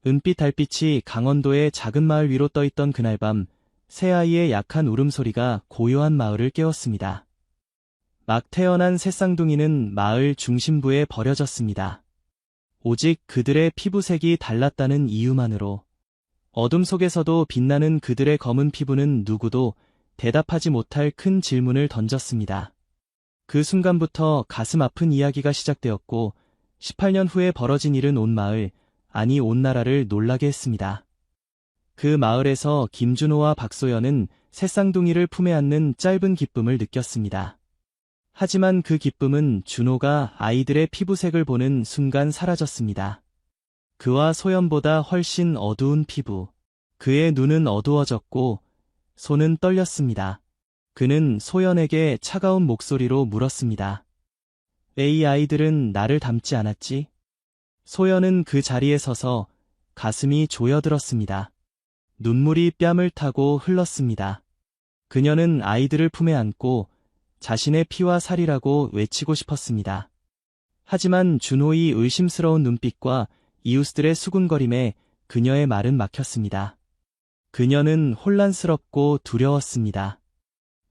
은빛 달빛이 강원도의 작은 마을 위로 떠있던 그날 밤, 새아이의 약한 울음소리가 고요한 마을을 깨웠습니다. 막 태어난 새쌍둥이는 마을 중심부에 버려졌습니다. 오직 그들의 피부색이 달랐다는 이유만으로. 어둠 속에서도 빛나는 그들의 검은 피부는 누구도 대답하지 못할 큰 질문을 던졌습니다. 그 순간부터 가슴 아픈 이야기가 시작되었고, 18년 후에 벌어진 일은 온 마을, 아니 온 나라를 놀라게 했습니다. 그 마을에서 김준호와 박소연은 새쌍둥이를 품에 안는 짧은 기쁨을 느꼈습니다. 하지만 그 기쁨은 준호가 아이들의 피부색을 보는 순간 사라졌습니다. 그와 소연보다 훨씬 어두운 피부. 그의 눈은 어두워졌고 손은 떨렸습니다. 그는 소연에게 차가운 목소리로 물었습니다. 왜 이 아이들은 나를 닮지 않았지? 소연은 그 자리에 서서 가슴이 조여들었습니다. 눈물이 뺨을 타고 흘렀습니다. 그녀는 아이들을 품에 안고 자신의 피와 살이라고 외치고 싶었습니다. 하지만 준호의 의심스러운 눈빛과 이웃들의 수군거림에 그녀의 말은 막혔습니다. 그녀는 혼란스럽고 두려웠습니다.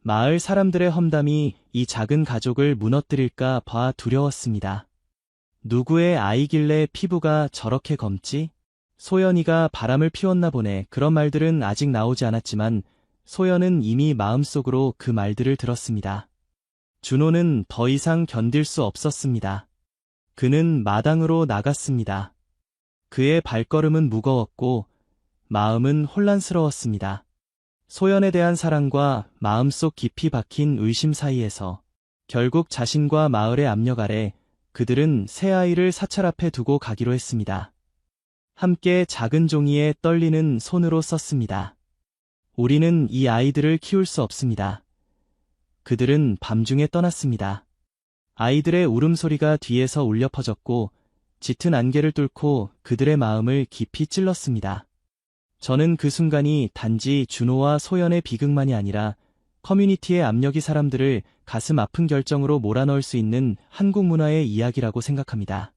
마을 사람들의 험담이 이 작은 가족을 무너뜨릴까 봐 두려웠습니다. 누구의 아이길래 피부가 저렇게 검지? 소연이가 바람을 피웠나 보네. 그런 말들은 아직 나오지 않았지만 소연은 이미 마음속으로 그 말들을 들었습니다. 준호는 더 이상 견딜 수 없었습니다. 그는 마당으로 나갔습니다. 그의 발걸음은 무거웠고 마음은 혼란스러웠습니다. 소연에 대한 사랑과 마음속 깊이 박힌 의심 사이에서 결국 자신과 마을의 압력 아래 그들은 새 아이를 사찰 앞에 두고 가기로 했습니다. 함께 작은 종이에 떨리는 손으로 썼습니다. 우리는 이 아이들을 키울 수 없습니다. 그들은 밤중에 떠났습니다. 아이들의 울음소리가 뒤에서 울려 퍼졌고 짙은 안개를 뚫고 그들의 마음을 깊이 찔렀습니다. 저는 그 순간이 단지 준호와 소연의 비극만이 아니라 커뮤니티의 압력이 사람들을 가슴 아픈 결정으로 몰아넣을 수 있는 한국 문화의 이야기라고 생각합니다.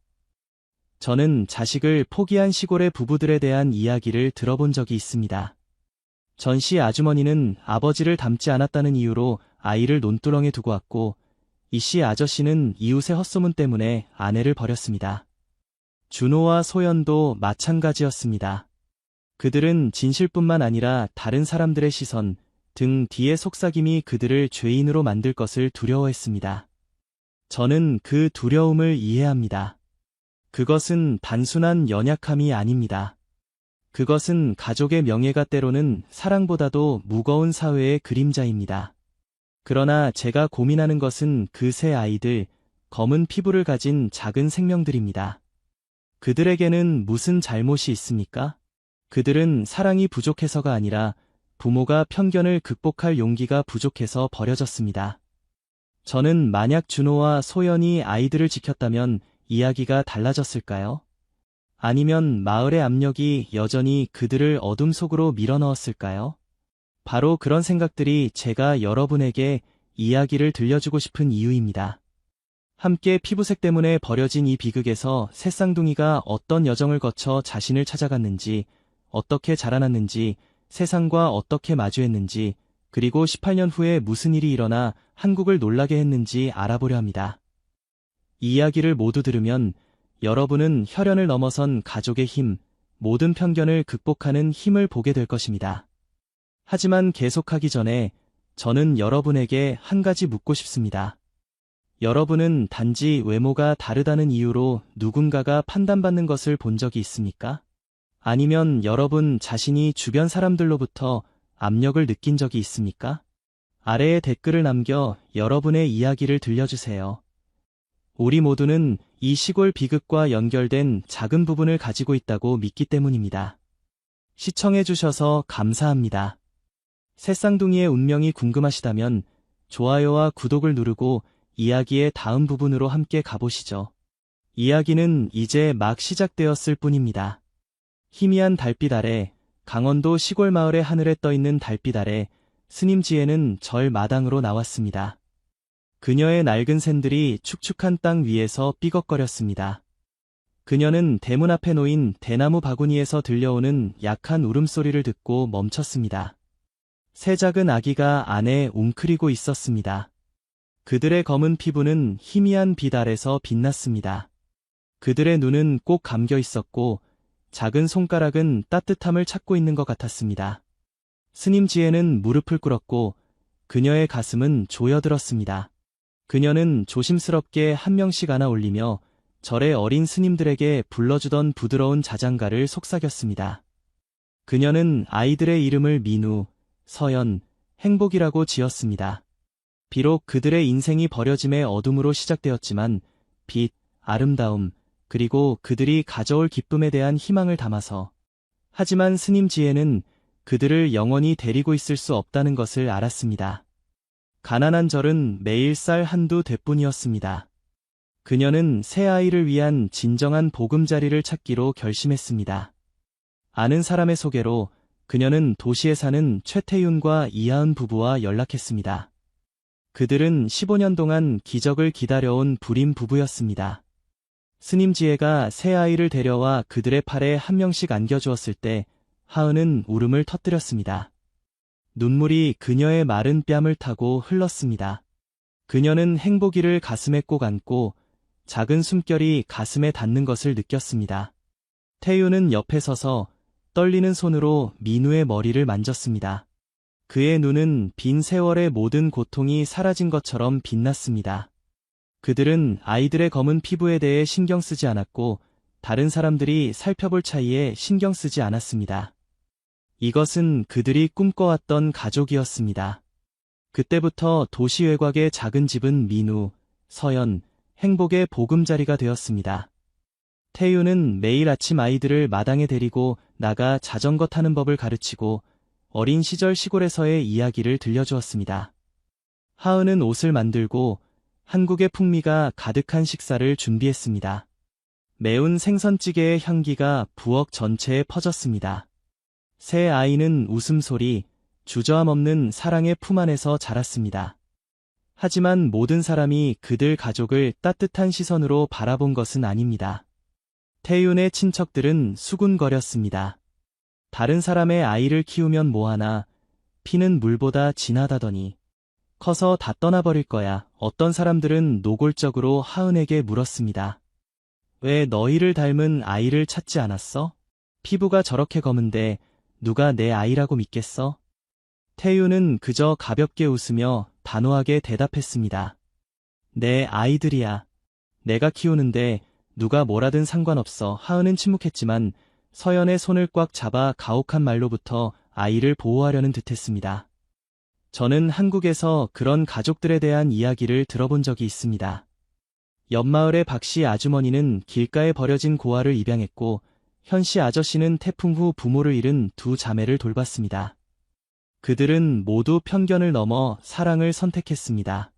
저는 자식을 포기한 시골의 부부들에 대한 이야기를 들어본 적이 있습니다. 전씨 아주머니는 아버지를 닮지 않았다는 이유로 아이를 논두렁에 두고 왔고, 이씨 아저씨는 이웃의 헛소문 때문에 아내를 버렸습니다. 준호와 소연도 마찬가지였습니다. 그들은 진실뿐만 아니라 다른 사람들의 시선, 등 뒤의 속삭임이 그들을 죄인으로 만들 것을 두려워했습니다. 저는 그 두려움을 이해합니다. 그것은 단순한 연약함이 아닙니다. 그것은 가족의 명예가 때로는 사랑보다도 무거운 사회의 그림자입니다. 그러나 제가 고민하는 것은 그 새 아이들, 검은 피부를 가진 작은 생명들입니다. 그들에게는 무슨 잘못이 있습니까? 그들은 사랑이 부족해서가 아니라 부모가 편견을 극복할 용기가 부족해서 버려졌습니다. 저는 만약 준호와 소연이 아이들을 지켰다면 이야기가 달라졌을까요? 아니면 마을의 압력이 여전히 그들을 어둠 속으로 밀어넣었을까요? 바로 그런 생각들이 제가 여러분에게 이야기를 들려주고 싶은 이유입니다. 함께 피부색 때문에 버려진 이 비극에서 새쌍둥이가 어떤 여정을 거쳐 자신을 찾아갔는지, 어떻게 자라났는지, 세상과 어떻게 마주했는지, 그리고 18년 후에 무슨 일이 일어나 한국을 놀라게 했는지 알아보려 합니다. 이 이야기를 모두 들으면 여러분은 혈연을 넘어선 가족의 힘, 모든 편견을 극복하는 힘을 보게 될 것입니다. 하지만 계속하기 전에 저는 여러분에게 한 가지 묻고 싶습니다. 여러분은 단지 외모가 다르다는 이유로 누군가가 판단받는 것을 본 적이 있습니까? 아니면 여러분 자신이 주변 사람들로부터 압력을 느낀 적이 있습니까? 아래에 댓글을 남겨 여러분의 이야기를 들려주세요. 우리 모두는 이 시골 비극과 연결된 작은 부분을 가지고 있다고 믿기 때문입니다. 시청해주셔서 감사합니다. 새쌍둥이의 운명이 궁금하시다면 좋아요와 구독을 누르고 이야기의 다음 부분으로 함께 가보시죠. 이야기는 이제 막 시작되었을 뿐입니다. 희미한 달빛 아래, 강원도 시골 마을의 하늘에 떠있는 달빛 아래 스님지혜는 절 마당으로 나왔습니다. 그녀의 낡은 샌들이 축축한 땅 위에서 삐걱거렸습니다. 그녀는 대문 앞에 놓인 대나무 바구니에서 들려오는 약한 울음소리를 듣고 멈췄습니다. 세 작은 아기가 안에 웅크리고 있었습니다. 그들의 검은 피부는 희미한 빛 아래서 빛났습니다. 그들의 눈은 꼭 감겨 있었고 작은 손가락은 따뜻함을 찾고 있는 것 같았습니다. 스님 지혜는 무릎을 꿇었고 그녀의 가슴은 조여들었습니다. 그녀는 조심스럽게 한 명씩 안아 올리며 절의 어린 스님들에게 불러주던 부드러운 자장가를 속삭였습니다. 그녀는 아이들의 이름을 민우, 서연, 행복이라고 지었습니다. 비록 그들의 인생이 버려짐의 어둠으로 시작되었지만 빛, 아름다움, 그리고 그들이 가져올 기쁨에 대한 희망을 담아서 하지만 스님 지혜는 그들을 영원히 데리고 있을 수 없다는 것을 알았습니다. 가난한 절은 매일 쌀 한두 대뿐이었습니다. 그녀는 새 아이를 위한 진정한 보금자리를 찾기로 결심했습니다. 아는 사람의 소개로 그녀는 도시에 사는 최태윤과 이하은 부부와 연락했습니다. 그들은 15년 동안 기적을 기다려온 불임 부부였습니다. 스님 지혜가 새 아이를 데려와 그들의 팔에 한 명씩 안겨주었을 때 하은은 울음을 터뜨렸습니다. 눈물이 그녀의 마른 뺨을 타고 흘렀습니다. 그녀는 행복이를 가슴에 꼭 안고 작은 숨결이 가슴에 닿는 것을 느꼈습니다. 태윤은 옆에 서서 떨리는 손으로 민우의 머리를 만졌습니다. 그의 눈은 빈 세월의 모든 고통이 사라진 것처럼 빛났습니다. 그들은 아이들의 검은 피부에 대해 신경 쓰지 않았고 다른 사람들이 살펴볼 차이에 신경 쓰지 않았습니다. 이것은 그들이 꿈꿔왔던 가족이었습니다. 그때부터 도시 외곽의 작은 집은 민우, 서연, 행복의 보금자리가 되었습니다. 태윤은 매일 아침 아이들을 마당에 데리고 나가 자전거 타는 법을 가르치고 어린 시절 시골에서의 이야기를 들려주었습니다. 하은은 옷을 만들고 한국의 풍미가 가득한 식사를 준비했습니다. 매운 생선찌개의 향기가 부엌 전체에 퍼졌습니다. 새 아이는 웃음소리, 주저함 없는 사랑의 품 안에서 자랐습니다. 하지만 모든 사람이 그들 가족을 따뜻한 시선으로 바라본 것은 아닙니다. 태윤의 친척들은 수군거렸습니다. 다른 사람의 아이를 키우면 뭐하나, 피는 물보다 진하다더니 커서 다 떠나버릴 거야. 어떤 사람들은 노골적으로 하은에게 물었습니다. 왜 너희를 닮은 아이를 찾지 않았어? 피부가 저렇게 검은데 누가 내 아이라고 믿겠어? 태윤은 그저 가볍게 웃으며 단호하게 대답했습니다. 내 아이들이야. 내가 키우는데 누가 뭐라든 상관없어. 하은은 침묵했지만 서연의 손을 꽉 잡아 가혹한 말로부터 아이를 보호하려는 듯했습니다. 저는 한국에서 그런 가족들에 대한 이야기를 들어본 적이 있습니다. 옆마을의 박씨 아주머니는 길가에 버려진 고아를 입양했고 현씨 아저씨는 태풍 후 부모를 잃은 두 자매를 돌봤습니다. 그들은 모두 편견을 넘어 사랑을 선택했습니다.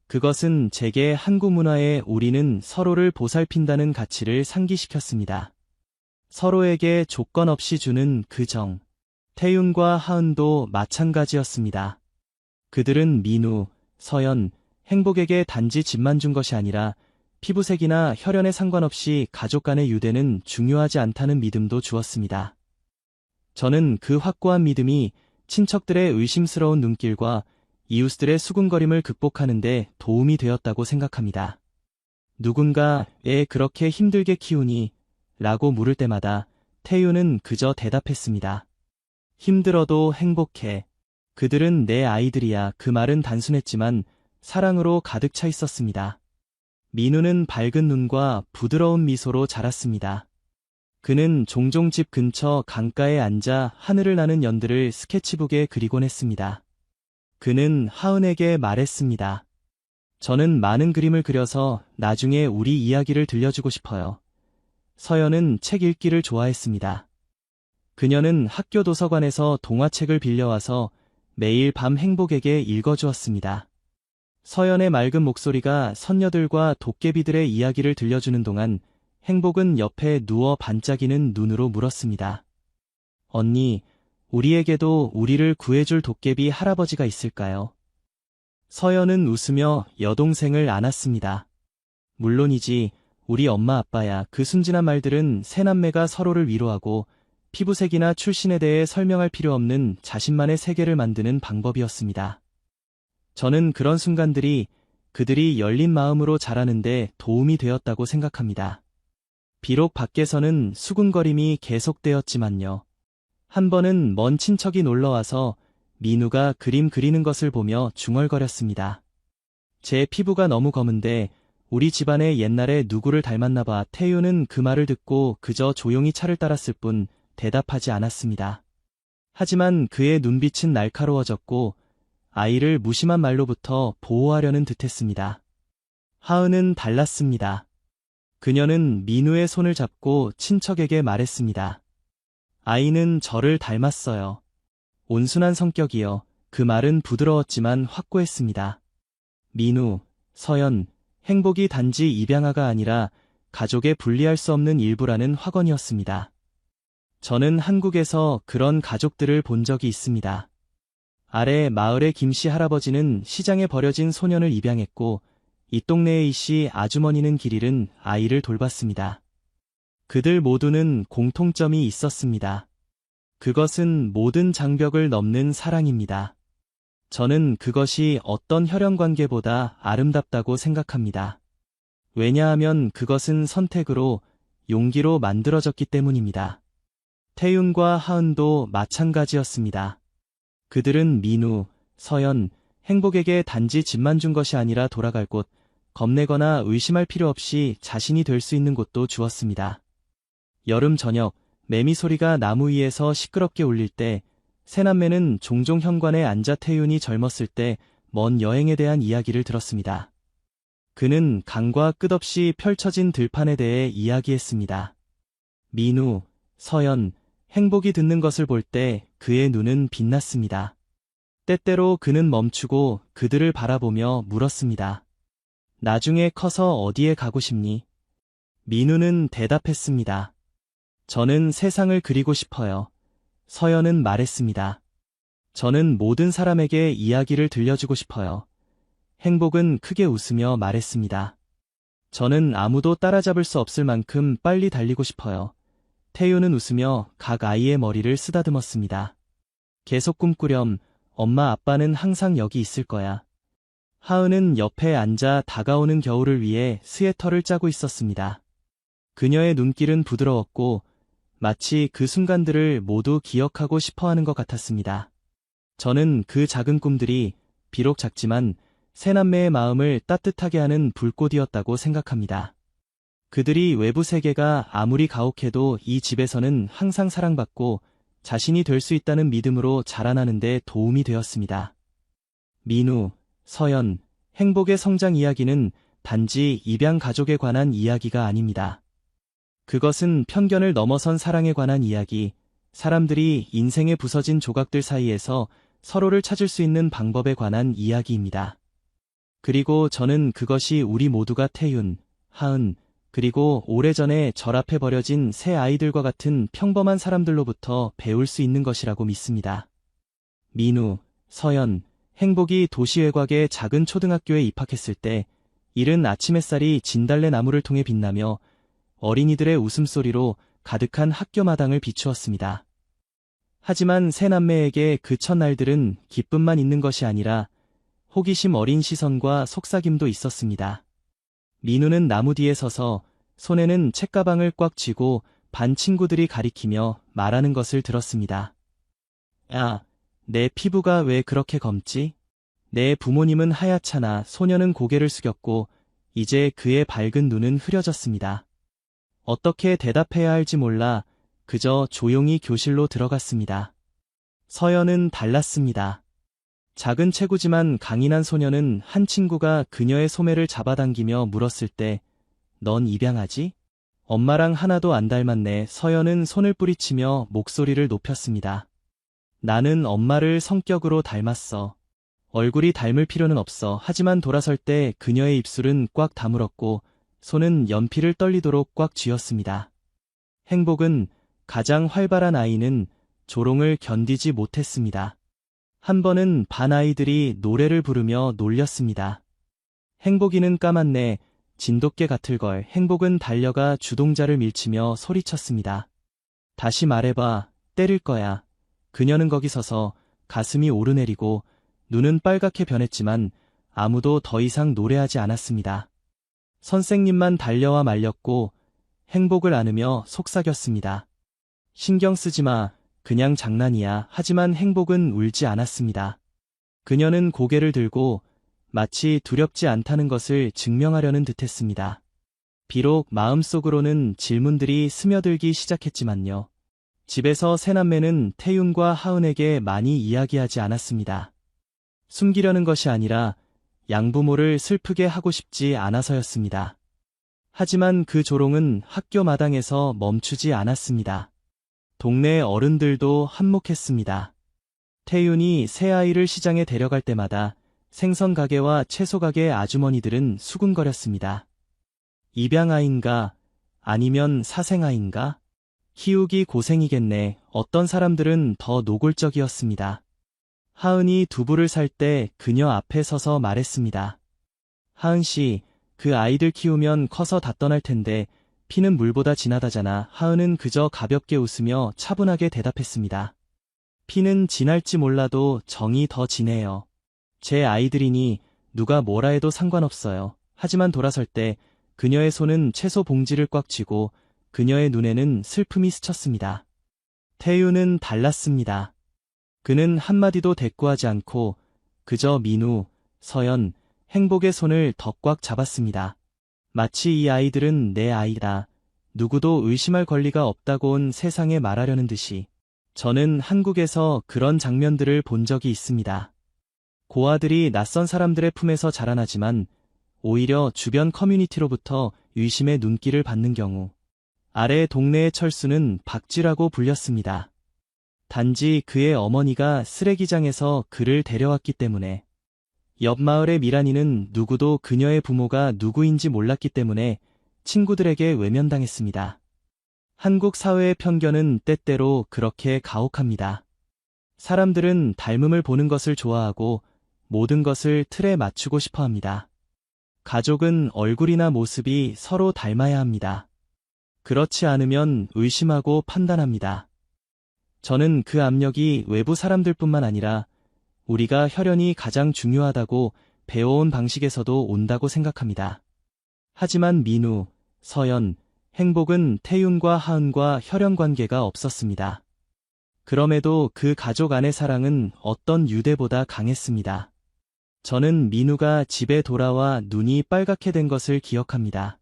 그것은 제게 한국 문화에 우리는 서로를 보살핀다는 가치를 상기시켰습니다. 서로에게 조건 없이 주는 그 정. 태윤과 하은도 마찬가지였습니다. 그들은 민우, 서연, 행복에게 단지 집만 준 것이 아니라 피부색이나 혈연에 상관없이 가족 간의 유대는 중요하지 않다는 믿음도 주었습니다. 저는 그 확고한 믿음이 친척들의 의심스러운 눈길과 이웃들의 수군거림을 극복하는 데 도움이 되었다고 생각합니다. 누군가 애 그렇게 힘들게 키우니? 라고 물을 때마다 태윤은 그저 대답했습니다. 힘들어도 행복해. 그들은 내 아이들이야. 그 말은 단순했지만 사랑으로 가득 차 있었습니다. 민우는 밝은 눈과 부드러운 미소로 자랐습니다. 그는 종종 집 근처 강가에 앉아 하늘을 나는 연들을 스케치북에 그리곤 했습니다. 그는 하은에게 말했습니다. 저는 많은 그림을 그려서 나중에 우리 이야기를 들려주고 싶어요. 서연은 책 읽기를 좋아했습니다. 그녀는 학교 도서관에서 동화책을 빌려와서 매일 밤 행복에게 읽어주었습니다. 서연의 맑은 목소리가 선녀들과 도깨비들의 이야기를 들려주는 동안 행복은 옆에 누워 반짝이는 눈으로 물었습니다. 언니, 우리에게도 우리를 구해줄 도깨비 할아버지가 있을까요? 서연은 웃으며 여동생을 안았습니다. 물론이지, 우리 엄마 아빠야. 그 순진한 말들은 세 남매가 서로를 위로하고 피부색이나 출신에 대해 설명할 필요 없는 자신만의 세계를 만드는 방법이었습니다. 저는 그런 순간들이 그들이 열린 마음으로 자라는데 도움이 되었다고 생각합니다. 비록 밖에서는 수군거림이 계속되었지만요. 한 번은 먼 친척이 놀러와서 민우가 그림 그리는 것을 보며 중얼거렸습니다. 제 피부가 너무 검은데 우리 집안에 옛날에 누구를 닮았나 봐. 태유는 그 말을 듣고 그저 조용히 차를 따랐을 뿐 대답하지 않았습니다. 하지만 그의 눈빛은 날카로워졌고 아이를 무심한 말로부터 보호하려는 듯했습니다. 하은은 달랐습니다. 그녀는 민우의 손을 잡고 친척에게 말했습니다. 아이는 저를 닮았어요. 온순한 성격이요. 그 말은 부드러웠지만 확고했습니다. 민우, 서연, 행복이 단지 입양아가 아니라 가족의 분리할 수 없는 일부라는 확언이었습니다. 저는 한국에서 그런 가족들을 본 적이 있습니다. 아래 마을의 김씨 할아버지는 시장에 버려진 소년을 입양했고 이 동네의 이씨 아주머니는 길 잃은 아이를 돌봤습니다. 그들 모두는 공통점이 있었습니다. 그것은 모든 장벽을 넘는 사랑입니다. 저는 그것이 어떤 혈연관계보다 아름답다고 생각합니다. 왜냐하면 그것은 선택으로, 용기로 만들어졌기 때문입니다. 태윤과 하은도 마찬가지였습니다. 그들은 민우, 서연, 행복에게 단지 집만 준 것이 아니라 돌아갈 곳, 겁내거나 의심할 필요 없이 자신이 될 수 있는 곳도 주었습니다. 여름 저녁, 매미 소리가 나무 위에서 시끄럽게 울릴 때 세 남매는 종종 현관에 앉아 태윤이 젊었을 때 먼 여행에 대한 이야기를 들었습니다. 그는 강과 끝없이 펼쳐진 들판에 대해 이야기했습니다. 민우, 서연, 행복이 듣는 것을 볼 때 그의 눈은 빛났습니다. 때때로 그는 멈추고 그들을 바라보며 물었습니다. 나중에 커서 어디에 가고 싶니? 민우는 대답했습니다. 저는 세상을 그리고 싶어요. 서연은 말했습니다. 저는 모든 사람에게 이야기를 들려주고 싶어요. 행복은 크게 웃으며 말했습니다. 저는 아무도 따라잡을 수 없을 만큼 빨리 달리고 싶어요. 태유는 웃으며 각 아이의 머리를 쓰다듬었습니다. 계속 꿈꾸렴. 엄마 아빠는 항상 여기 있을 거야. 하은은 옆에 앉아 다가오는 겨울을 위해 스웨터를 짜고 있었습니다. 그녀의 눈길은 부드러웠고 마치 그 순간들을 모두 기억하고 싶어하는 것 같았습니다. 저는 그 작은 꿈들이 비록 작지만 세 남매의 마음을 따뜻하게 하는 불꽃이었다고 생각합니다. 그들이 외부 세계가 아무리 가혹해도 이 집에서는 항상 사랑받고 자신이 될 수 있다는 믿음으로 자라나는 데 도움이 되었습니다. 민우, 서연, 행복의 성장 이야기는 단지 입양 가족에 관한 이야기가 아닙니다. 그것은 편견을 넘어선 사랑에 관한 이야기, 사람들이 인생의 부서진 조각들 사이에서 서로를 찾을 수 있는 방법에 관한 이야기입니다. 그리고 저는 그것이 우리 모두가 태윤, 하은, 그리고 오래전에 절 앞에 버려진 새 아이들과 같은 평범한 사람들로부터 배울 수 있는 것이라고 믿습니다. 민우, 서연, 행복이 도시외곽의 작은 초등학교에 입학했을 때 이른 아침 햇살이 진달래 나무를 통해 빛나며 어린이들의 웃음소리로 가득한 학교 마당을 비추었습니다. 하지만 세 남매에게 그 첫날들은 기쁨만 있는 것이 아니라 호기심 어린 시선과 속삭임도 있었습니다. 민우는 나무 뒤에 서서 손에는 책가방을 꽉 쥐고 반 친구들이 가리키며 말하는 것을 들었습니다. 야, 내 피부가 왜 그렇게 검지? 내 부모님은 하얗잖아. 소녀는 고개를 숙였고 이제 그의 밝은 눈은 흐려졌습니다. 어떻게 대답해야 할지 몰라 그저 조용히 교실로 들어갔습니다. 서연은 달랐습니다. 작은 체구지만 강인한 소녀는 한 친구가 그녀의 소매를 잡아당기며 물었을 때 넌 입양하지? 엄마랑 하나도 안 닮았네. 서연은 손을 뿌리치며 목소리를 높였습니다. 나는 엄마를 성격으로 닮았어. 얼굴이 닮을 필요는 없어. 하지만 돌아설 때 그녀의 입술은 꽉 다물었고 손은 연필을 떨리도록 꽉 쥐었습니다. 행복은 가장 활발한 아이는 조롱을 견디지 못했습니다. 한 번은 반 아이들이 노래를 부르며 놀렸습니다. 행복이는 까맣네. 진돗개 같을 걸. 행복은 달려가 주동자를 밀치며 소리쳤습니다. 다시 말해봐. 때릴 거야. 그녀는 거기 서서 가슴이 오르내리고 눈은 빨갛게 변했지만 아무도 더 이상 노래하지 않았습니다. 선생님만 달려와 말렸고 행복을 안으며 속삭였습니다. 신경 쓰지 마. 그냥 장난이야. 하지만 행복은 울지 않았습니다. 그녀는 고개를 들고 마치 두렵지 않다는 것을 증명하려는 듯했습니다. 비록 마음속으로는 질문들이 스며들기 시작했지만요. 집에서 새남매는 태윤과 하은에게 많이 이야기하지 않았습니다. 숨기려는 것이 아니라 양부모를 슬프게 하고 싶지 않아서였습니다. 하지만 그 조롱은 학교 마당에서 멈추지 않았습니다. 동네 어른들도 한몫했습니다. 태윤이 새아이를 시장에 데려갈 때마다 생선 가게와 채소 가게 아주머니들은 수군거렸습니다. 입양아인가? 아니면 사생아인가? 키우기 고생이겠네. 어떤 사람들은 더 노골적이었습니다. 하은이 두부를 살 때 그녀 앞에 서서 말했습니다. 하은 씨, 그 아이들 키우면 커서 다 떠날 텐데 피는 물보다 진하다잖아. 하은은 그저 가볍게 웃으며 차분하게 대답했습니다. 피는 진할지 몰라도 정이 더 진해요. 제 아이들이니 누가 뭐라 해도 상관없어요. 하지만 돌아설 때 그녀의 손은 채소 봉지를 꽉 쥐고 그녀의 눈에는 슬픔이 스쳤습니다. 태윤은 달랐습니다. 그는 한마디도 대꾸하지 않고 그저 민우, 서연, 행복의 손을 더 꽉 잡았습니다. 마치 이 아이들은 내 아이다. 누구도 의심할 권리가 없다고 온 세상에 말하려는 듯이. 저는 한국에서 그런 장면들을 본 적이 있습니다. 고아들이 낯선 사람들의 품에서 자라나지만 오히려 주변 커뮤니티로부터 의심의 눈길을 받는 경우. 아래 동네의 철수는 박쥐라고 불렸습니다. 단지 그의 어머니가 쓰레기장에서 그를 데려왔기 때문에. 옆 마을의 미란이는 누구도 그녀의 부모가 누구인지 몰랐기 때문에 친구들에게 외면당했습니다. 한국 사회의 편견은 때때로 그렇게 가혹합니다. 사람들은 닮음을 보는 것을 좋아하고 모든 것을 틀에 맞추고 싶어 합니다. 가족은 얼굴이나 모습이 서로 닮아야 합니다. 그렇지 않으면 의심하고 판단합니다. 저는 그 압력이 외부 사람들뿐만 아니라 우리가 혈연이 가장 중요하다고 배워온 방식에서도 온다고 생각합니다. 하지만 민우, 서연, 행복은 태윤과 하은과 혈연 관계가 없었습니다. 그럼에도 그 가족 안의 사랑은 어떤 유대보다 강했습니다. 저는 민우가 집에 돌아와 눈이 빨갛게 된 것을 기억합니다.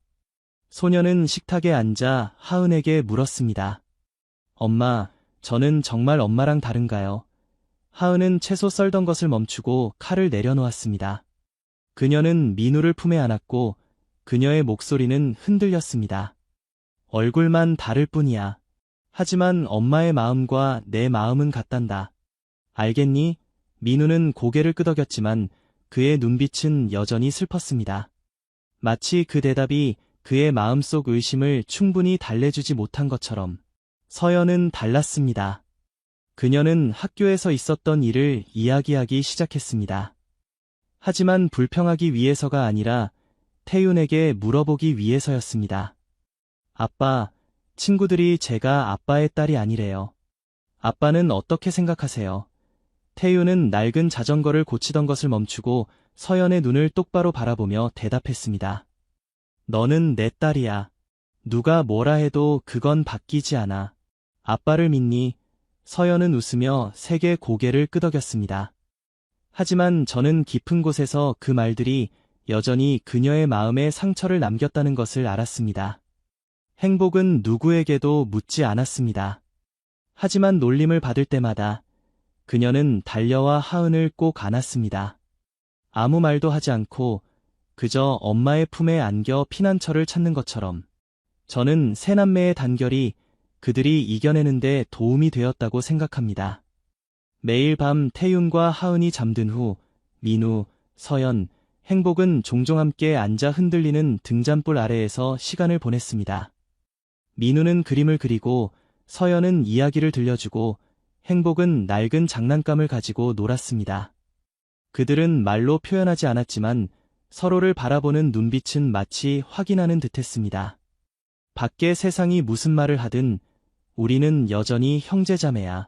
소녀는 식탁에 앉아 하은에게 물었습니다. 엄마, 저는 정말 엄마랑 다른가요? 하은은 채소 썰던 것을 멈추고 칼을 내려놓았습니다. 그녀는 민우를 품에 안았고 그녀의 목소리는 흔들렸습니다. 얼굴만 다를 뿐이야. 하지만 엄마의 마음과 내 마음은 같단다. 알겠니? 민우는 고개를 끄덕였지만 그의 눈빛은 여전히 슬펐습니다. 마치 그 대답이 그의 마음속 의심을 충분히 달래주지 못한 것처럼. 서연은 달랐습니다. 그녀는 학교에서 있었던 일을 이야기하기 시작했습니다. 하지만 불평하기 위해서가 아니라 태윤에게 물어보기 위해서였습니다. 아빠, 친구들이 제가 아빠의 딸이 아니래요. 아빠는 어떻게 생각하세요? 태윤은 낡은 자전거를 고치던 것을 멈추고 서연의 눈을 똑바로 바라보며 대답했습니다. 너는 내 딸이야. 누가 뭐라 해도 그건 바뀌지 않아. 아빠를 믿니? 서연은 웃으며 세게 고개를 끄덕였습니다. 하지만 저는 깊은 곳에서 그 말들이 여전히 그녀의 마음에 상처를 남겼다는 것을 알았습니다. 행복은 누구에게도 묻지 않았습니다. 하지만 놀림을 받을 때마다 그녀는 달려와 하은을 꼭 안았습니다. 아무 말도 하지 않고 그저 엄마의 품에 안겨 피난처를 찾는 것처럼. 저는 세 남매의 단결이 그들이 이겨내는데 도움이 되었다고 생각합니다. 매일 밤 태윤과 하은이 잠든 후 민우, 서연, 행복은 종종 함께 앉아 흔들리는 등잔불 아래에서 시간을 보냈습니다. 민우는 그림을 그리고 서연은 이야기를 들려주고 행복은 낡은 장난감을 가지고 놀았습니다. 그들은 말로 표현하지 않았지만 서로를 바라보는 눈빛은 마치 확인하는 듯했습니다. 밖의 세상이 무슨 말을 하든 우리는 여전히 형제자매야.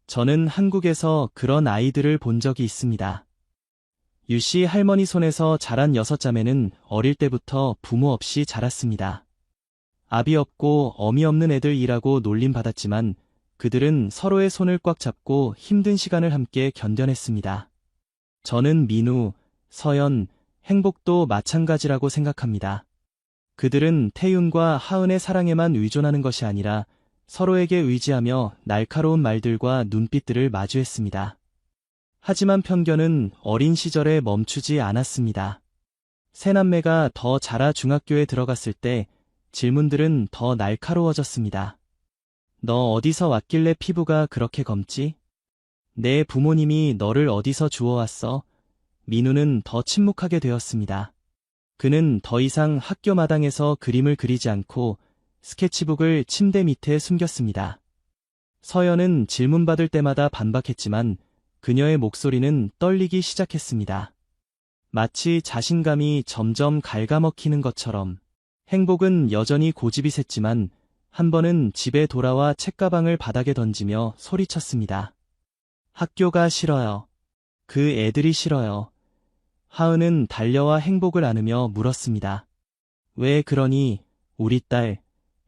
저는 한국에서 그런 아이들을 본 적이 있습니다. 유씨 할머니 손에서 자란 6자매는 어릴 때부터 부모 없이 자랐습니다. 아비 없고 어미 없는 애들이라고 놀림받았지만 그들은 서로의 손을 꽉 잡고 힘든 시간을 함께 견뎌냈습니다. 저는 민우, 서연, 행복도 마찬가지라고 생각합니다. 그들은 태윤과 하은의 사랑에만 의존하는 것이 아니라 서로에게 의지하며 날카로운 말들과 눈빛들을 마주했습니다. 하지만 편견은 어린 시절에 멈추지 않았습니다. 세 남매가 더 자라 중학교에 들어갔을 때 질문들은 더 날카로워졌습니다. 너 어디서 왔길래 피부가 그렇게 검지? 내 부모님이 너를 어디서 주워왔어? 민우는 더 침묵하게 되었습니다. 그는 더 이상 학교 마당에서 그림을 그리지 않고 스케치북을 침대 밑에 숨겼습니다. 서연은 질문받을 때마다 반박했지만 그녀의 목소리는 떨리기 시작했습니다. 마치 자신감이 점점 갉아먹히는 것처럼. 행복은 여전히 고집이 셌지만 한 번은 집에 돌아와 책가방을 바닥에 던지며 소리쳤습니다. 학교가 싫어요. 그 애들이 싫어요. 하은은 달려와 행복을 안으며 물었습니다. 왜 그러니, 우리 딸.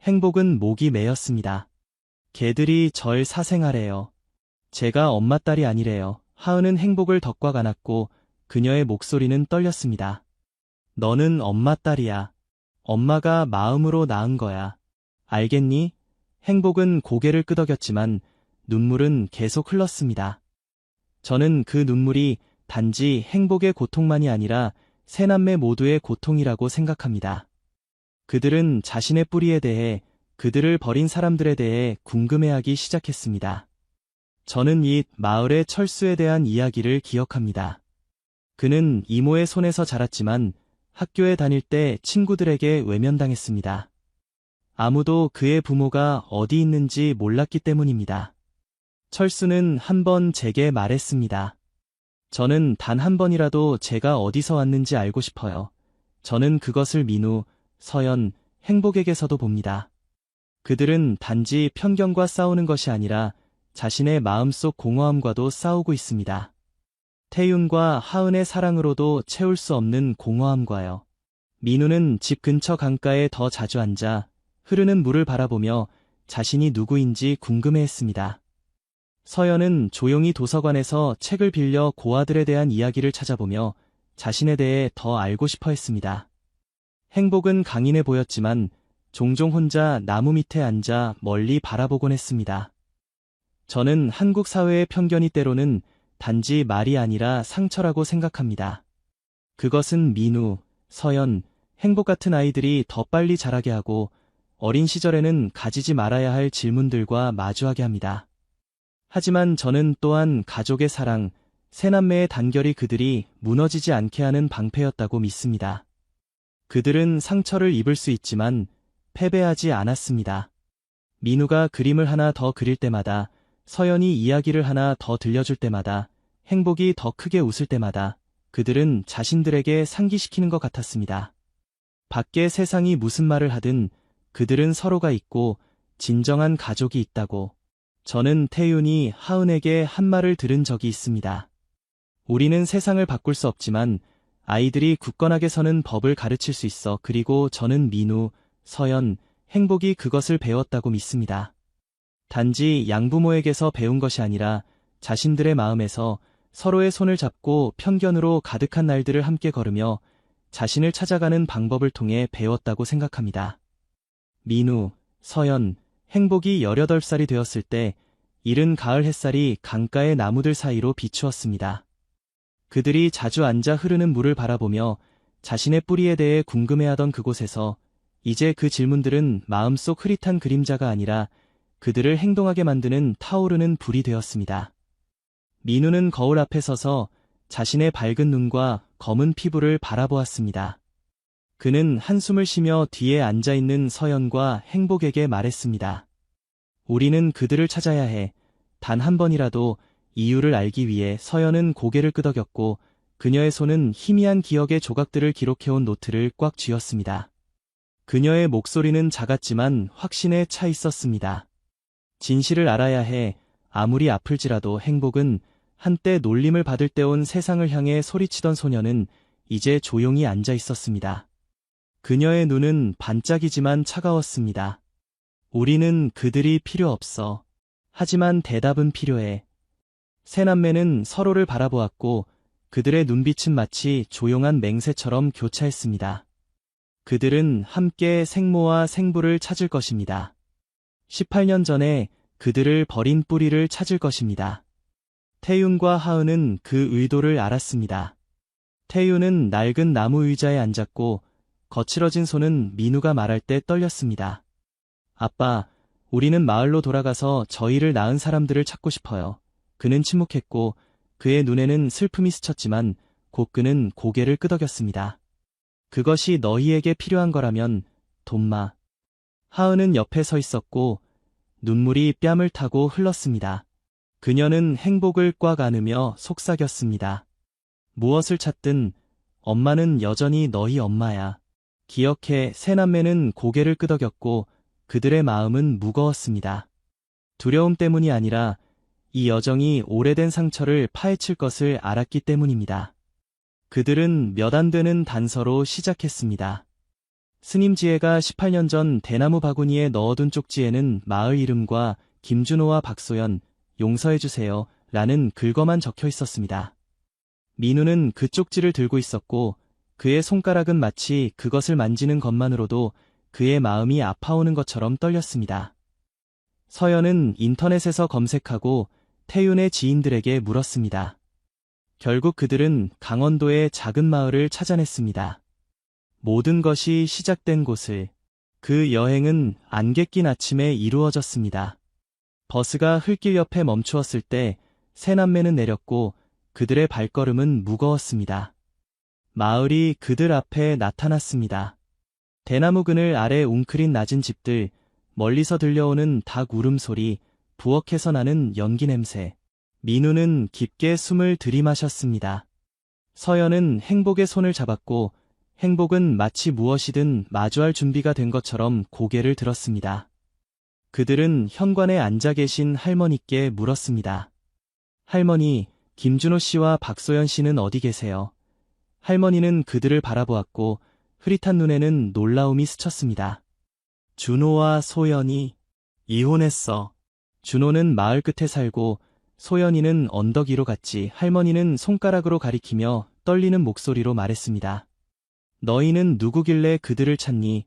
행복은 목이 메였습니다. 걔들이 절 사생하래요. 제가 엄마 딸이 아니래요. 하은은 행복을 덕꽉 안았고 그녀의 목소리는 떨렸습니다. 너는 엄마 딸이야. 엄마가 마음으로 낳은 거야. 알겠니? 행복은 고개를 끄덕였지만 눈물은 계속 흘렀습니다. 저는 그 눈물이 단지 행복의 고통만이 아니라 세 남매 모두의 고통이라고 생각합니다. 그들은 자신의 뿌리에 대해, 그들을 버린 사람들에 대해 궁금해하기 시작했습니다. 저는 이 마을의 철수에 대한 이야기를 기억합니다. 그는 이모의 손에서 자랐지만 학교에 다닐 때 친구들에게 외면당했습니다. 아무도 그의 부모가 어디 있는지 몰랐기 때문입니다. 철수는 한 번 제게 말했습니다. 저는 단 한 번이라도 제가 어디서 왔는지 알고 싶어요. 저는 그것을 민우, 서연, 행복에게서도 봅니다. 그들은 단지 편견과 싸우는 것이 아니라 자신의 마음속 공허함과도 싸우고 있습니다. 태윤과 하은의 사랑으로도 채울 수 없는 공허함과요. 민우는 집 근처 강가에 더 자주 앉아 흐르는 물을 바라보며 자신이 누구인지 궁금해했습니다. 서연은 조용히 도서관에서 책을 빌려 고아들에 대한 이야기를 찾아보며 자신에 대해 더 알고 싶어 했습니다. 행복은 강인해 보였지만 종종 혼자 나무 밑에 앉아 멀리 바라보곤 했습니다. 저는 한국 사회의 편견이 때로는 단지 말이 아니라 상처라고 생각합니다. 그것은 민우, 서연, 행복 같은 아이들이 더 빨리 자라게 하고 어린 시절에는 가지지 말아야 할 질문들과 마주하게 합니다. 하지만 저는 또한 가족의 사랑, 세 남매의 단결이 그들이 무너지지 않게 하는 방패였다고 믿습니다. 그들은 상처를 입을 수 있지만 패배하지 않았습니다. 민우가 그림을 하나 더 그릴 때마다, 서연이 이야기를 하나 더 들려줄 때마다, 행복이 더 크게 웃을 때마다 그들은 자신들에게 상기시키는 것 같았습니다. 밖의 세상이 무슨 말을 하든 그들은 서로가 있고 진정한 가족이 있다고. 저는 태윤이 하은에게 한 말을 들은 적이 있습니다. 우리는 세상을 바꿀 수 없지만 아이들이 굳건하게 서는 법을 가르칠 수 있어. 그리고 저는 민우, 서연, 행복이 그것을 배웠다고 믿습니다. 단지 양부모에게서 배운 것이 아니라 자신들의 마음에서 서로의 손을 잡고 편견으로 가득한 날들을 함께 걸으며 자신을 찾아가는 방법을 통해 배웠다고 생각합니다. 민우, 서연, 행복이 18살이 되었을 때 이른 가을 햇살이 강가의 나무들 사이로 비추었습니다. 그들이 자주 앉아 흐르는 물을 바라보며 자신의 뿌리에 대해 궁금해하던 그곳에서 이제 그 질문들은 마음속 흐릿한 그림자가 아니라 그들을 행동하게 만드는 타오르는 불이 되었습니다. 민우는 거울 앞에 서서 자신의 밝은 눈과 검은 피부를 바라보았습니다. 그는 한숨을 쉬며 뒤에 앉아있는 서연과 행복에게 말했습니다. 우리는 그들을 찾아야 해. 단 한 번이라도 이유를 알기 위해. 서연은 고개를 끄덕였고 그녀의 손은 희미한 기억의 조각들을 기록해온 노트를 꽉 쥐었습니다. 그녀의 목소리는 작았지만 확신에 차 있었습니다. 진실을 알아야 해. 아무리 아플지라도 행복은. 한때 놀림을 받을 때 온 세상을 향해 소리치던 소녀는 이제 조용히 앉아 있었습니다. 그녀의 눈은 반짝이지만 차가웠습니다. 우리는 그들이 필요 없어. 하지만 대답은 필요해. 세 남매는 서로를 바라보았고 그들의 눈빛은 마치 조용한 맹세처럼 교차했습니다. 그들은 함께 생모와 생부를 찾을 것입니다. 18년 전에 그들을 버린 뿌리를 찾을 것입니다. 태윤과 하은은 그 의도를 알았습니다. 태윤은 낡은 나무 의자에 앉았고 거칠어진 손은 민우가 말할 때 떨렸습니다. 아빠, 우리는 마을로 돌아가서 저희를 낳은 사람들을 찾고 싶어요. 그는 침묵했고 그의 눈에는 슬픔이 스쳤지만 곧 그는 고개를 끄덕였습니다. 그것이 너희에게 필요한 거라면 돈마. 하은은 옆에 서 있었고 눈물이 뺨을 타고 흘렀습니다. 그녀는 행복을 꽉 안으며 속삭였습니다. 무엇을 찾든 엄마는 여전히 너희 엄마야. 기억해. 세 남매는 고개를 끄덕였고 그들의 마음은 무거웠습니다. 두려움 때문이 아니라 이 여정이 오래된 상처를 파헤칠 것을 알았기 때문입니다. 그들은 몇 안 되는 단서로 시작했습니다. 스님지혜가 18년 전 대나무 바구니에 넣어둔 쪽지에는 마을 이름과 김준호와 박소연, 용서해주세요 라는 글거만 적혀 있었습니다. 민우는 그 쪽지를 들고 있었고 그의 손가락은 마치 그것을 만지는 것만으로도 그의 마음이 아파오는 것처럼 떨렸습니다. 서연은 인터넷에서 검색하고 태윤의 지인들에게 물었습니다. 결국 그들은 강원도의 작은 마을을 찾아냈습니다. 모든 것이 시작된 곳을. 그 여행은 안개 낀 아침에 이루어졌습니다. 버스가 흙길 옆에 멈추었을 때 세 남매는 내렸고 그들의 발걸음은 무거웠습니다. 마을이 그들 앞에 나타났습니다. 대나무 그늘 아래 웅크린 낮은 집들, 멀리서 들려오는 닭 울음소리, 부엌에서 나는 연기 냄새. 민우는 깊게 숨을 들이마셨습니다. 서연은 행복의 손을 잡았고 행복은 마치 무엇이든 마주할 준비가 된 것처럼 고개를 들었습니다. 그들은 현관에 앉아 계신 할머니께 물었습니다. 할머니, 김준호 씨와 박소연 씨는 어디 계세요? 할머니는 그들을 바라보았고 흐릿한 눈에는 놀라움이 스쳤습니다. 준호와 소연이 이혼했어. 준호는 마을 끝에 살고 소연이는 언덕 위로 갔지. 할머니는 손가락으로 가리키며 떨리는 목소리로 말했습니다. 너희는 누구길래 그들을 찾니?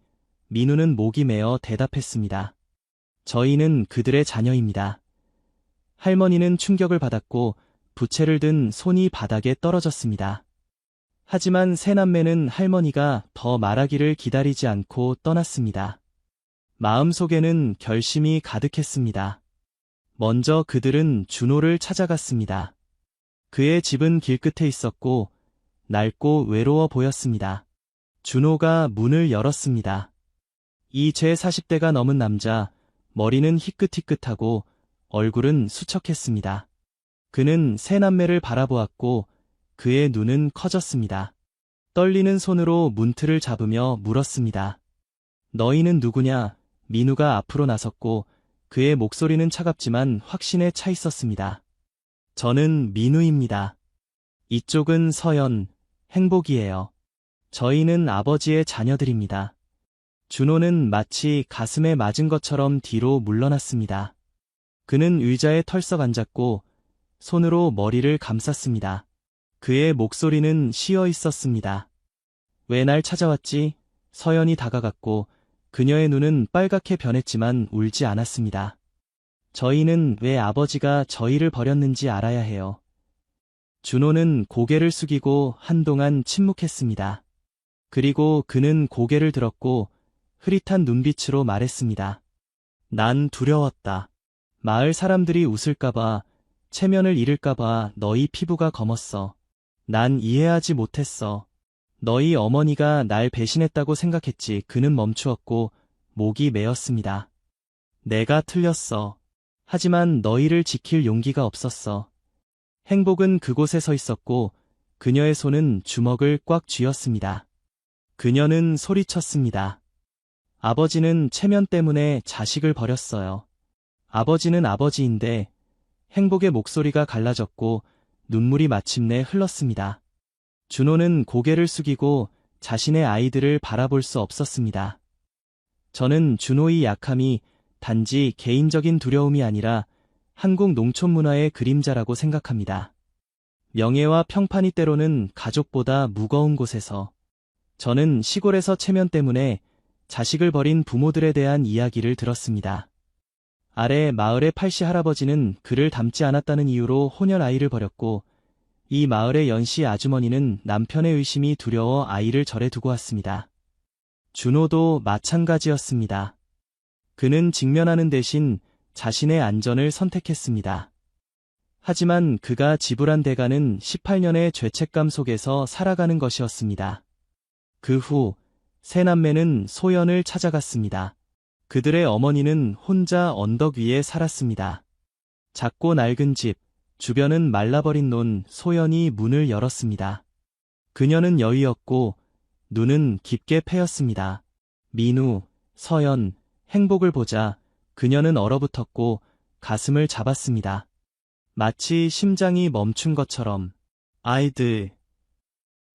민우는 목이 메어 대답했습니다. 저희는 그들의 자녀입니다. 할머니는 충격을 받았고 부채를 든 손이 바닥에 떨어졌습니다. 하지만 세 남매는 할머니가 더 말하기를 기다리지 않고 떠났습니다. 마음속에는 결심이 가득했습니다. 먼저 그들은 준호를 찾아갔습니다. 그의 집은 길끝에 있었고 낡고 외로워 보였습니다. 준호가 문을 열었습니다. 이 제 40대가 넘은 남자, 머리는 희끗희끗하고 얼굴은 수척했습니다. 그는 세 남매를 바라보았고 그의 눈은 커졌습니다. 떨리는 손으로 문틀을 잡으며 물었습니다. 너희는 누구냐? 민우가 앞으로 나섰고 그의 목소리는 차갑지만 확신에 차 있었습니다. 저는 민우입니다. 이쪽은 서연, 행복이에요. 저희는 아버지의 자녀들입니다. 준호는 마치 가슴에 맞은 것처럼 뒤로 물러났습니다. 그는 의자에 털썩 앉았고 손으로 머리를 감쌌습니다. 그의 목소리는 쉬어 있었습니다. 왜 날 찾아왔지? 서연이 다가갔고 그녀의 눈은 빨갛게 변했지만 울지 않았습니다. 저희는 왜 아버지가 저희를 버렸는지 알아야 해요. 준호는 고개를 숙이고 한동안 침묵했습니다. 그리고 그는 고개를 들었고 흐릿한 눈빛으로 말했습니다. 난 두려웠다. 마을 사람들이 웃을까봐, 체면을 잃을까봐 너희 피부가 검었어. 난 이해하지 못했어. 너희 어머니가 날 배신했다고 생각했지. 그는 멈추었고 목이 메었습니다. 내가 틀렸어. 하지만 너희를 지킬 용기가 없었어. 행복은 그곳에 서 있었고 그녀의 손은 주먹을 꽉 쥐었습니다. 그녀는 소리쳤습니다. 아버지는 체면 때문에 자식을 버렸어요. 아버지는 아버지인데. 행복의 목소리가 갈라졌고 눈물이 마침내 흘렀습니다. 준호는 고개를 숙이고 자신의 아이들을 바라볼 수 없었습니다. 저는 준호의 약함이 단지 개인적인 두려움이 아니라 한국 농촌 문화의 그림자라고 생각합니다. 명예와 평판이 때로는 가족보다 무거운 곳에서. 저는 시골에서 체면 때문에 자식을 버린 부모들에 대한 이야기를 들었습니다. 아래 마을의 팔씨 할아버지는 그를 닮지 않았다는 이유로 혼혈 아이를 버렸고, 이 마을의 연씨 아주머니는 남편의 의심이 두려워 아이를 절에 두고 왔습니다. 준호도 마찬가지였습니다. 그는 직면하는 대신 자신의 안전을 선택했습니다. 하지만 그가 지불한 대가는 18년의 죄책감 속에서 살아가는 것이었습니다. 그 후 세 남매는 소연을 찾아갔습니다. 그들의 어머니는 혼자 언덕 위에 살았습니다. 작고 낡은 집, 주변은 말라버린 논. 소연이 문을 열었습니다. 그녀는 여의었고 눈은 깊게 패였습니다. 민우, 서연, 행복을 보자 그녀는 얼어붙었고 가슴을 잡았습니다. 마치 심장이 멈춘 것처럼. 아이들.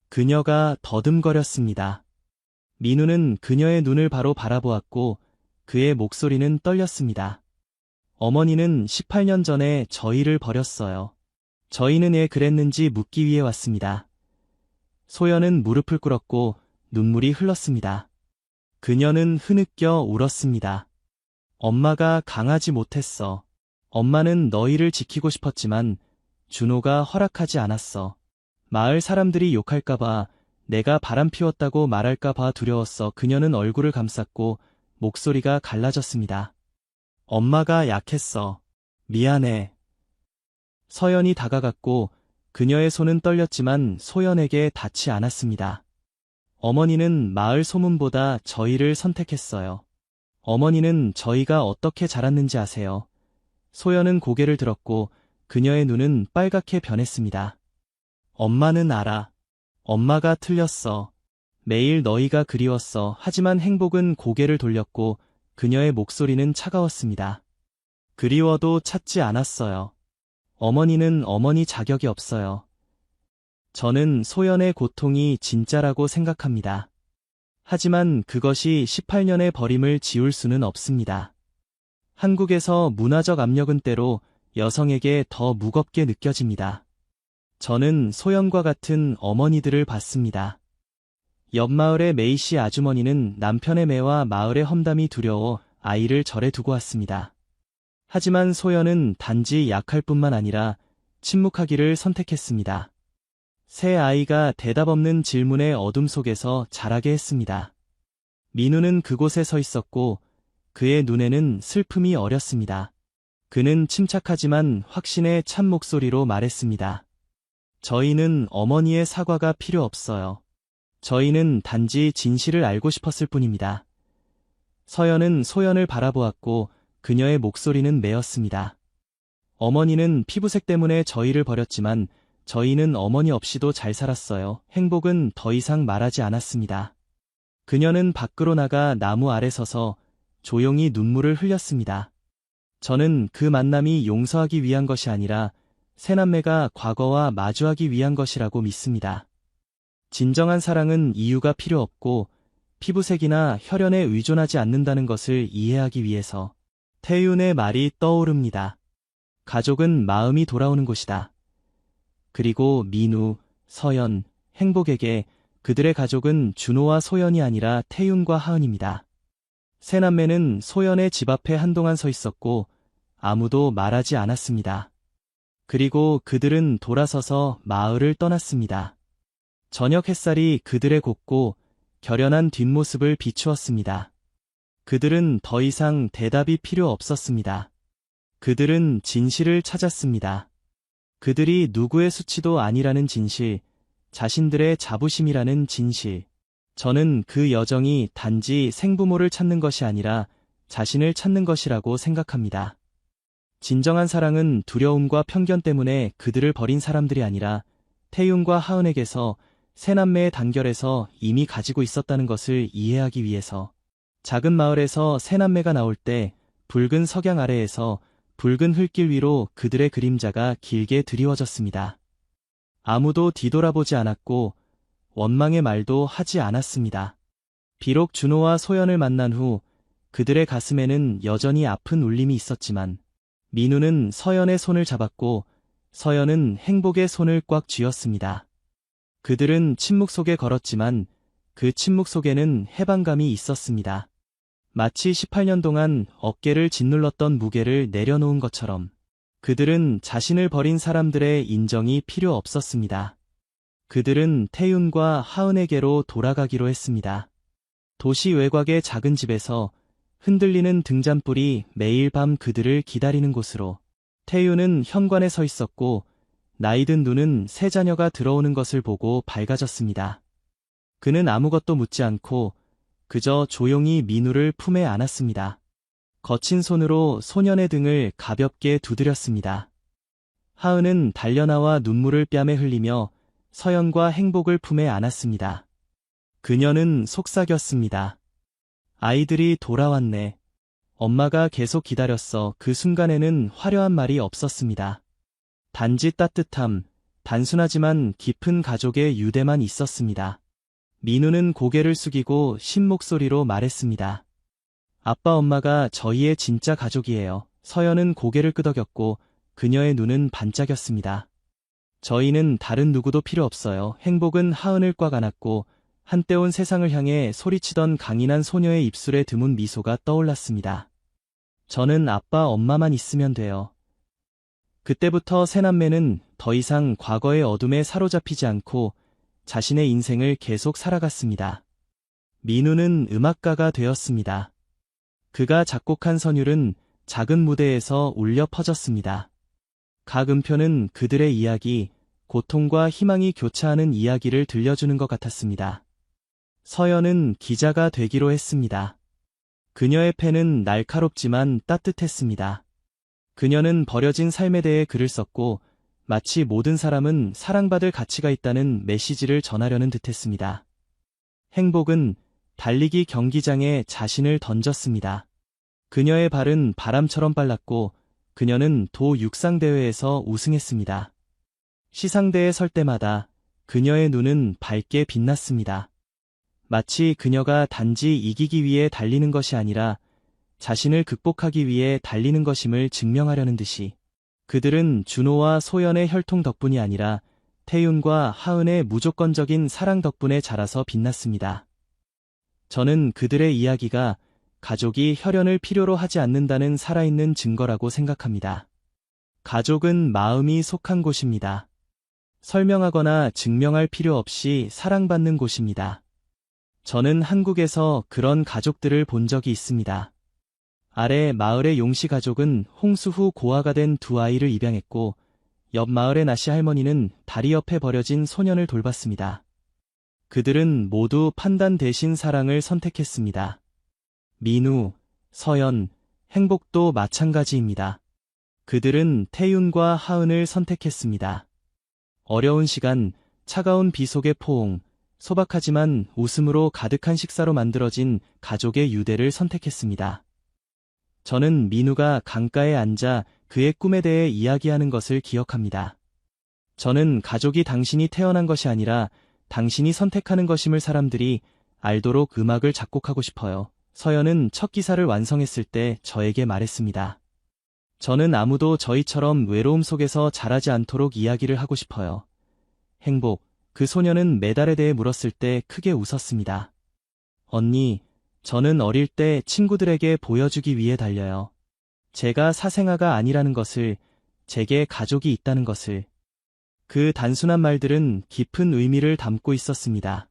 그녀가 더듬거렸습니다. 민우는 그녀의 눈을 바로 바라보았고 그의 목소리는 떨렸습니다. 어머니는 18년 전에 저희를 버렸어요. 저희는 왜 그랬는지 묻기 위해 왔습니다. 소연은 무릎을 꿇었고 눈물이 흘렀습니다. 그녀는 흐느껴 울었습니다. 엄마가 강하지 못했어. 엄마는 너희를 지키고 싶었지만 준호가 허락하지 않았어. 마을 사람들이 욕할까봐, 내가 바람 피웠다고 말할까봐 두려웠어. 그녀는 얼굴을 감쌌고 목소리가 갈라졌습니다. 엄마가 약했어. 미안해. 서연이 다가갔고 그녀의 손은 떨렸지만 소연에게 닿지 않았습니다. 어머니는 마을 소문보다 저희를 선택했어요. 어머니는 저희가 어떻게 자랐는지 아세요? 소연은 고개를 들었고 그녀의 눈은 빨갛게 변했습니다. 엄마는 알아. 엄마가 틀렸어. 매일 너희가 그리웠어. 하지만 행복은 고개를 돌렸고 그녀의 목소리는 차가웠습니다. 그리워도 찾지 않았어요. 어머니는 어머니 자격이 없어요. 저는 소연의 고통이 진짜라고 생각합니다. 하지만 그것이 18년의 버림을 지울 수는 없습니다. 한국에서 문화적 압력은 때로 여성에게 더 무겁게 느껴집니다. 저는 소연과 같은 어머니들을 봤습니다. 옆 마을의 메이씨 아주머니는 남편의 매와 마을의 험담이 두려워 아이를 절에 두고 왔습니다. 하지만 소연은 단지 약할 뿐만 아니라 침묵하기를 선택했습니다. 새 아이가 대답 없는 질문의 어둠 속에서 자라게 했습니다. 민우는 그곳에 서 있었고 그의 눈에는 슬픔이 어렸습니다. 그는 침착하지만 확신의 찬 목소리로 말했습니다. 저희는 어머니의 사과가 필요 없어요. 저희는 단지 진실을 알고 싶었을 뿐입니다. 서연은 소연을 바라보았고 그녀의 목소리는 메었습니다. 어머니는 피부색 때문에 저희를 버렸지만 저희는 어머니 없이도 잘 살았어요. 행복은 더 이상 말하지 않았습니다. 그녀는 밖으로 나가 나무 아래 서서 조용히 눈물을 흘렸습니다. 저는 그 만남이 용서하기 위한 것이 아니라 새남매가 과거와 마주하기 위한 것이라고 믿습니다. 진정한 사랑은 이유가 필요 없고 피부색이나 혈연에 의존하지 않는다는 것을 이해하기 위해서. 태윤의 말이 떠오릅니다. 가족은 마음이 돌아오는 곳이다. 그리고 민우, 서연, 행복에게 그들의 가족은 준호와 소연이 아니라 태윤과 하은입니다. 새남매는 소연의 집 앞에 한동안 서 있었고 아무도 말하지 않았습니다. 그리고 그들은 돌아서서 마을을 떠났습니다. 저녁 햇살이 그들의 곱고 결연한 뒷모습을 비추었습니다. 그들은 더 이상 대답이 필요 없었습니다. 그들은 진실을 찾았습니다. 그들이 누구의 수치도 아니라는 진실, 자신들의 자부심이라는 진실. 저는 그 여정이 단지 생부모를 찾는 것이 아니라 자신을 찾는 것이라고 생각합니다. 진정한 사랑은 두려움과 편견 때문에 그들을 버린 사람들이 아니라 태윤과 하은에게서 세 남매의 단결에서 이미 가지고 있었다는 것을 이해하기 위해서 작은 마을에서 세 남매가 나올 때 붉은 석양 아래에서 붉은 흙길 위로 그들의 그림자가 길게 드리워졌습니다. 아무도 뒤돌아보지 않았고 원망의 말도 하지 않았습니다. 비록 준호와 소연을 만난 후 그들의 가슴에는 여전히 아픈 울림이 있었지만 민우는 서연의 손을 잡았고 서연은 행복의 손을 꽉 쥐었습니다. 그들은 침묵 속에 걸었지만 그 침묵 속에는 해방감이 있었습니다. 마치 18년 동안 어깨를 짓눌렀던 무게를 내려놓은 것처럼 그들은 자신을 버린 사람들의 인정이 필요 없었습니다. 그들은 태윤과 하은에게로 돌아가기로 했습니다. 도시 외곽의 작은 집에서 흔들리는 등잔불이 매일 밤 그들을 기다리는 곳으로 태윤은 현관에 서 있었고 나이든 눈은 새 자녀가 들어오는 것을 보고 밝아졌습니다. 그는 아무것도 묻지 않고 그저 조용히 민우를 품에 안았습니다. 거친 손으로 소년의 등을 가볍게 두드렸습니다. 하은은 달려나와 눈물을 뺨에 흘리며 서연과 행복을 품에 안았습니다. 그녀는 속삭였습니다. 아이들이 돌아왔네. 엄마가 계속 기다렸어. 그 순간에는 화려한 말이 없었습니다. 단지 따뜻함, 단순하지만 깊은 가족의 유대만 있었습니다. 민우는 고개를 숙이고 신 목소리로 말했습니다. 아빠 엄마가 저희의 진짜 가족이에요. 서연은 고개를 끄덕였고 그녀의 눈은 반짝였습니다. 저희는 다른 누구도 필요 없어요. 행복은 하은을 꽉 안았고 한때 온 세상을 향해 소리치던 강인한 소녀의 입술에 드문 미소가 떠올랐습니다. 저는 아빠 엄마만 있으면 돼요. 그때부터 세 남매는 더 이상 과거의 어둠에 사로잡히지 않고 자신의 인생을 계속 살아갔습니다. 민우는 음악가가 되었습니다. 그가 작곡한 선율은 작은 무대에서 울려 퍼졌습니다. 각 음표는 그들의 이야기, 고통과 희망이 교차하는 이야기를 들려주는 것 같았습니다. 서연은 기자가 되기로 했습니다. 그녀의 펜은 날카롭지만 따뜻했습니다. 그녀는 버려진 삶에 대해 글을 썼고 마치 모든 사람은 사랑받을 가치가 있다는 메시지를 전하려는 듯했습니다. 행복은 달리기 경기장에 자신을 던졌습니다. 그녀의 발은 바람처럼 빨랐고 그녀는 도 육상대회에서 우승했습니다. 시상대에 설 때마다 그녀의 눈은 밝게 빛났습니다. 마치 그녀가 단지 이기기 위해 달리는 것이 아니라 자신을 극복하기 위해 달리는 것임을 증명하려는 듯이 그들은 준호와 소연의 혈통 덕분이 아니라 태윤과 하은의 무조건적인 사랑 덕분에 자라서 빛났습니다. 저는 그들의 이야기가 가족이 혈연을 필요로 하지 않는다는 살아있는 증거라고 생각합니다. 가족은 마음이 속한 곳입니다. 설명하거나 증명할 필요 없이 사랑받는 곳입니다. 저는 한국에서 그런 가족들을 본 적이 있습니다. 아래 마을의 용씨 가족은 홍수 후 고아가 된 두 아이를 입양했고 옆 마을의 나씨 할머니는 다리 옆에 버려진 소년을 돌봤습니다. 그들은 모두 판단 대신 사랑을 선택했습니다. 민우, 서연, 행복도 마찬가지입니다. 그들은 태윤과 하은을 선택했습니다. 어려운 시간, 차가운 비 속의 포옹, 소박하지만 웃음으로 가득한 식사로 만들어진 가족의 유대를 선택했습니다. 저는 민우가 강가에 앉아 그의 꿈에 대해 이야기하는 것을 기억합니다. 저는 가족이 당신이 태어난 것이 아니라 당신이 선택하는 것임을 사람들이 알도록 음악을 작곡하고 싶어요. 서연은 첫 기사를 완성했을 때 저에게 말했습니다. 저는 아무도 저희처럼 외로움 속에서 자라지 않도록 이야기를 하고 싶어요. 행복, 그 소녀는 메달에 대해 물었을 때 크게 웃었습니다. 언니, 저는 어릴 때 친구들에게 보여주기 위해 달려요. 제가 사생아가 아니라는 것을, 제게 가족이 있다는 것을. 그 단순한 말들은 깊은 의미를 담고 있었습니다.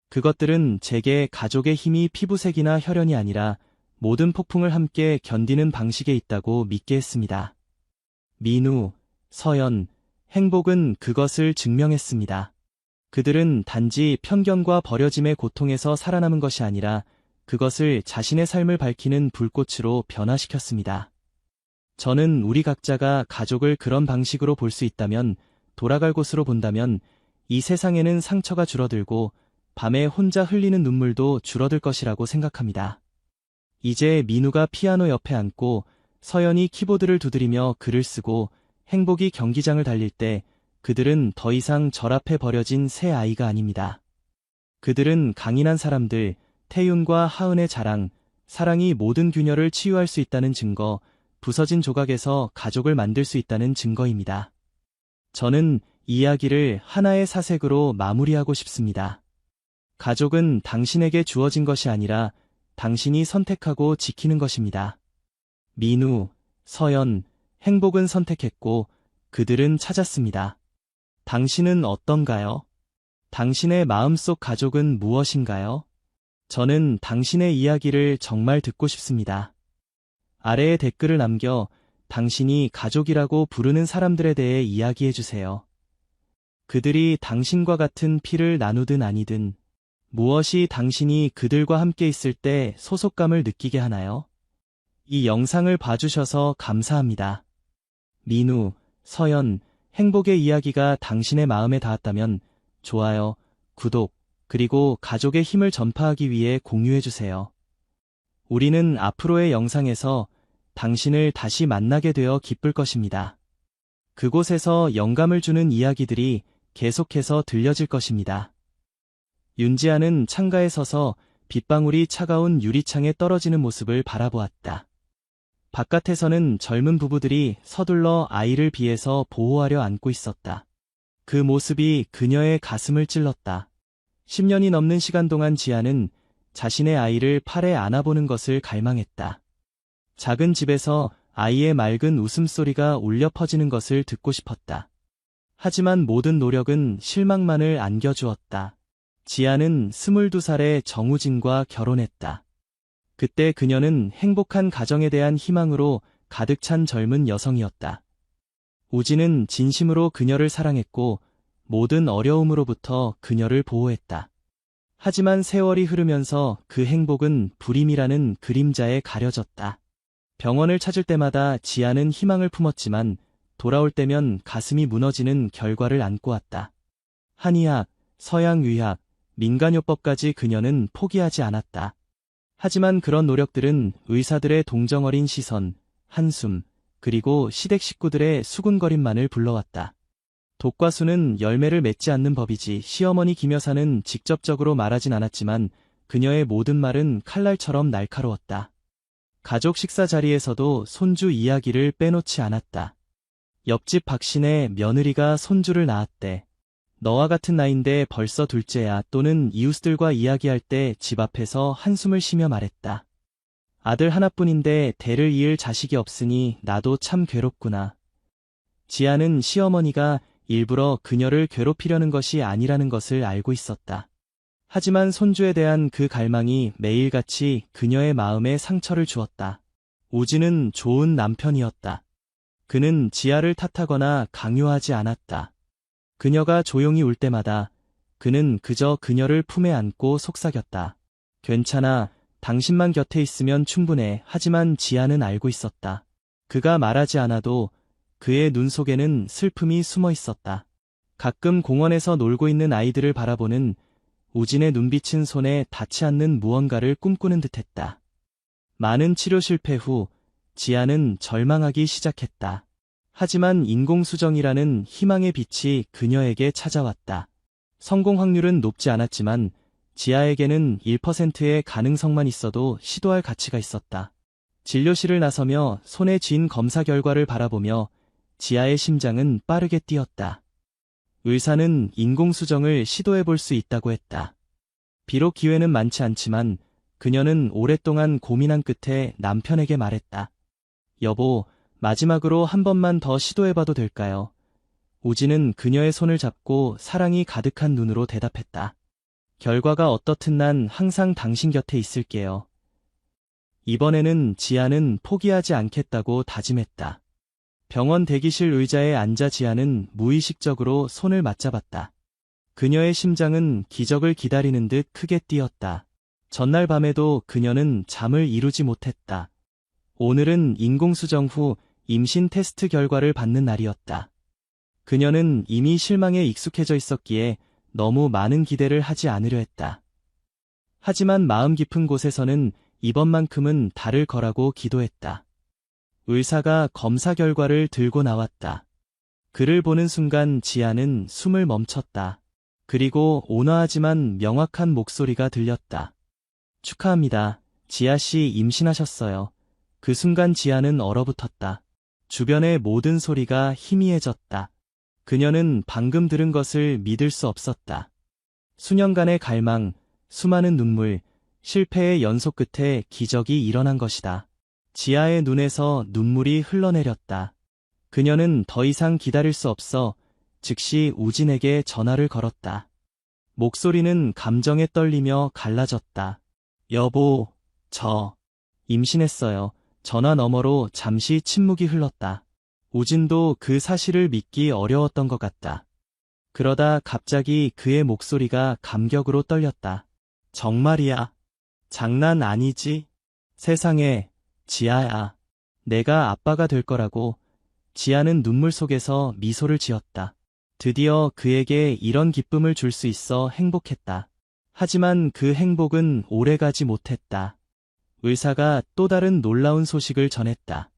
그것들은 제게 가족의 힘이 피부색이나 혈연이 아니라 모든 폭풍을 함께 견디는 방식에 있다고 믿게 했습니다. 민우, 서연, 행복은 그것을 증명했습니다. 그들은 단지 편견과 버려짐의 고통에서 살아남은 것이 아니라 그것을 자신의 삶을 밝히는 불꽃으로 변화시켰습니다. 저는 우리 각자가 가족을 그런 방식으로 볼 수 있다면 돌아갈 곳으로 본다면 이 세상에는 상처가 줄어들고 밤에 혼자 흘리는 눈물도 줄어들 것이라고 생각합니다. 이제 민우가 피아노 옆에 앉고 서연이 키보드를 두드리며 글을 쓰고 행복이 경기장을 달릴 때 그들은 더 이상 절 앞에 버려진 새 아이가 아닙니다. 그들은 강인한 사람들, 태윤과 하은의 자랑, 사랑이 모든 균열을 치유할 수 있다는 증거, 부서진 조각에서 가족을 만들 수 있다는 증거입니다. 저는 이야기를 하나의 사색으로 마무리하고 싶습니다. 가족은 당신에게 주어진 것이 아니라 당신이 선택하고 지키는 것입니다. 민우, 서연, 행복은 선택했고 그들은 찾았습니다. 당신은 어떤가요? 당신의 마음속 가족은 무엇인가요? 저는 당신의 이야기를 정말 듣고 싶습니다. 아래에 댓글을 남겨 당신이 가족이라고 부르는 사람들에 대해 이야기해 주세요. 그들이 당신과 같은 피를 나누든 아니든 무엇이 당신이 그들과 함께 있을 때 소속감을 느끼게 하나요? 이 영상을 봐주셔서 감사합니다. 민우, 서연, 행복의 이야기가 당신의 마음에 닿았다면 좋아요, 구독, 그리고 가족의 힘을 전파하기 위해 공유해주세요. 우리는 앞으로의 영상에서 당신을 다시 만나게 되어 기쁠 것입니다. 그곳에서 영감을 주는 이야기들이 계속해서 들려질 것입니다. 윤지아는 창가에 서서 빗방울이 차가운 유리창에 떨어지는 모습을 바라보았다. 바깥에서는 젊은 부부들이 서둘러 아이를 비에서 보호하려 안고 있었다. 그 모습이 그녀의 가슴을 찔렀다. 10년이 넘는 시간 동안 지아는 자신의 아이를 팔에 안아보는 것을 갈망했다. 작은 집에서 아이의 맑은 웃음소리가 울려 퍼지는 것을 듣고 싶었다. 하지만 모든 노력은 실망만을 안겨주었다. 지아는 22살에 정우진과 결혼했다. 그때 그녀는 행복한 가정에 대한 희망으로 가득 찬 젊은 여성이었다. 우진은 진심으로 그녀를 사랑했고 모든 어려움으로부터 그녀를 보호했다. 하지만 세월이 흐르면서 그 행복은 불임이라는 그림자에 가려졌다. 병원을 찾을 때마다 지아는 희망을 품었지만 돌아올 때면 가슴이 무너지는 결과를 안고 왔다. 한의학, 서양의학, 민간요법까지 그녀는 포기하지 않았다. 하지만 그런 노력들은 의사들의 동정어린 시선, 한숨, 그리고 시댁 식구들의 수군거림만을 불러왔다. 독과수는 열매를 맺지 않는 법이지 시어머니 김여사는 직접적으로 말하진 않았지만 그녀의 모든 말은 칼날처럼 날카로웠다. 가족 식사 자리에서도 손주 이야기를 빼놓지 않았다. 옆집 박신의 며느리가 손주를 낳았대. 너와 같은 나이인데 벌써 둘째야 또는 이웃들과 이야기할 때 집 앞에서 한숨을 쉬며 말했다. 아들 하나뿐인데 대를 이을 자식이 없으니 나도 참 괴롭구나. 지아는 시어머니가 일부러 그녀를 괴롭히려는 것이 아니라는 것을 알고 있었다. 하지만 손주에 대한 그 갈망이 매일같이 그녀의 마음에 상처를 주었다. 우진은 좋은 남편이었다. 그는 지아를 탓하거나 강요하지 않았다. 그녀가 조용히 울 때마다 그는 그저 그녀를 품에 안고 속삭였다. 괜찮아, 당신만 곁에 있으면 충분해. 하지만 지아는 알고 있었다. 그가 말하지 않아도 그의 눈 속에는 슬픔이 숨어 있었다. 가끔 공원에서 놀고 있는 아이들을 바라보는 우진의 눈빛은 손에 닿지 않는 무언가를 꿈꾸는 듯했다. 많은 치료 실패 후 지아는 절망하기 시작했다. 하지만 인공수정이라는 희망의 빛이 그녀에게 찾아왔다. 성공 확률은 높지 않았지만 지아에게는 1%의 가능성만 있어도 시도할 가치가 있었다. 진료실을 나서며 손에 쥔 검사 결과를 바라보며 지아의 심장은 빠르게 뛰었다. 의사는 인공수정을 시도해볼 수 있다고 했다. 비록 기회는 많지 않지만 그녀는 오랫동안 고민한 끝에 남편에게 말했다. 여보, 마지막으로 한 번만 더 시도해봐도 될까요? 우진은 그녀의 손을 잡고 사랑이 가득한 눈으로 대답했다. 결과가 어떻든 난 항상 당신 곁에 있을게요. 이번에는 지아는 포기하지 않겠다고 다짐했다. 병원 대기실 의자에 앉아 지아는 무의식적으로 손을 맞잡았다. 그녀의 심장은 기적을 기다리는 듯 크게 뛰었다. 전날 밤에도 그녀는 잠을 이루지 못했다. 오늘은 인공수정 후 임신 테스트 결과를 받는 날이었다. 그녀는 이미 실망에 익숙해져 있었기에 너무 많은 기대를 하지 않으려 했다. 하지만 마음 깊은 곳에서는 이번만큼은 다를 거라고 기도했다. 의사가 검사 결과를 들고 나왔다. 그를 보는 순간 지아는 숨을 멈췄다. 그리고 온화하지만 명확한 목소리가 들렸다. 축하합니다. 지아 씨 임신하셨어요. 그 순간 지아는 얼어붙었다. 주변의 모든 소리가 희미해졌다. 그녀는 방금 들은 것을 믿을 수 없었다. 수년간의 갈망, 수많은 눈물, 실패의 연속 끝에 기적이 일어난 것이다. 지아의 눈에서 눈물이 흘러내렸다. 그녀는 더 이상 기다릴 수 없어 즉시 우진에게 전화를 걸었다. 목소리는 감정에 떨리며 갈라졌다. 여보, 저 임신했어요. 전화 너머로 잠시 침묵이 흘렀다. 우진도 그 사실을 믿기 어려웠던 것 같다. 그러다 갑자기 그의 목소리가 감격으로 떨렸다. 정말이야. 장난 아니지? 세상에, 지아야. 내가 아빠가 될 거라고. 지아는 눈물 속에서 미소를 지었다. 드디어 그에게 이런 기쁨을 줄 수 있어 행복했다. 하지만 그 행복은 오래가지 못했다. 의사가 또 다른 놀라운 소식을 전했다.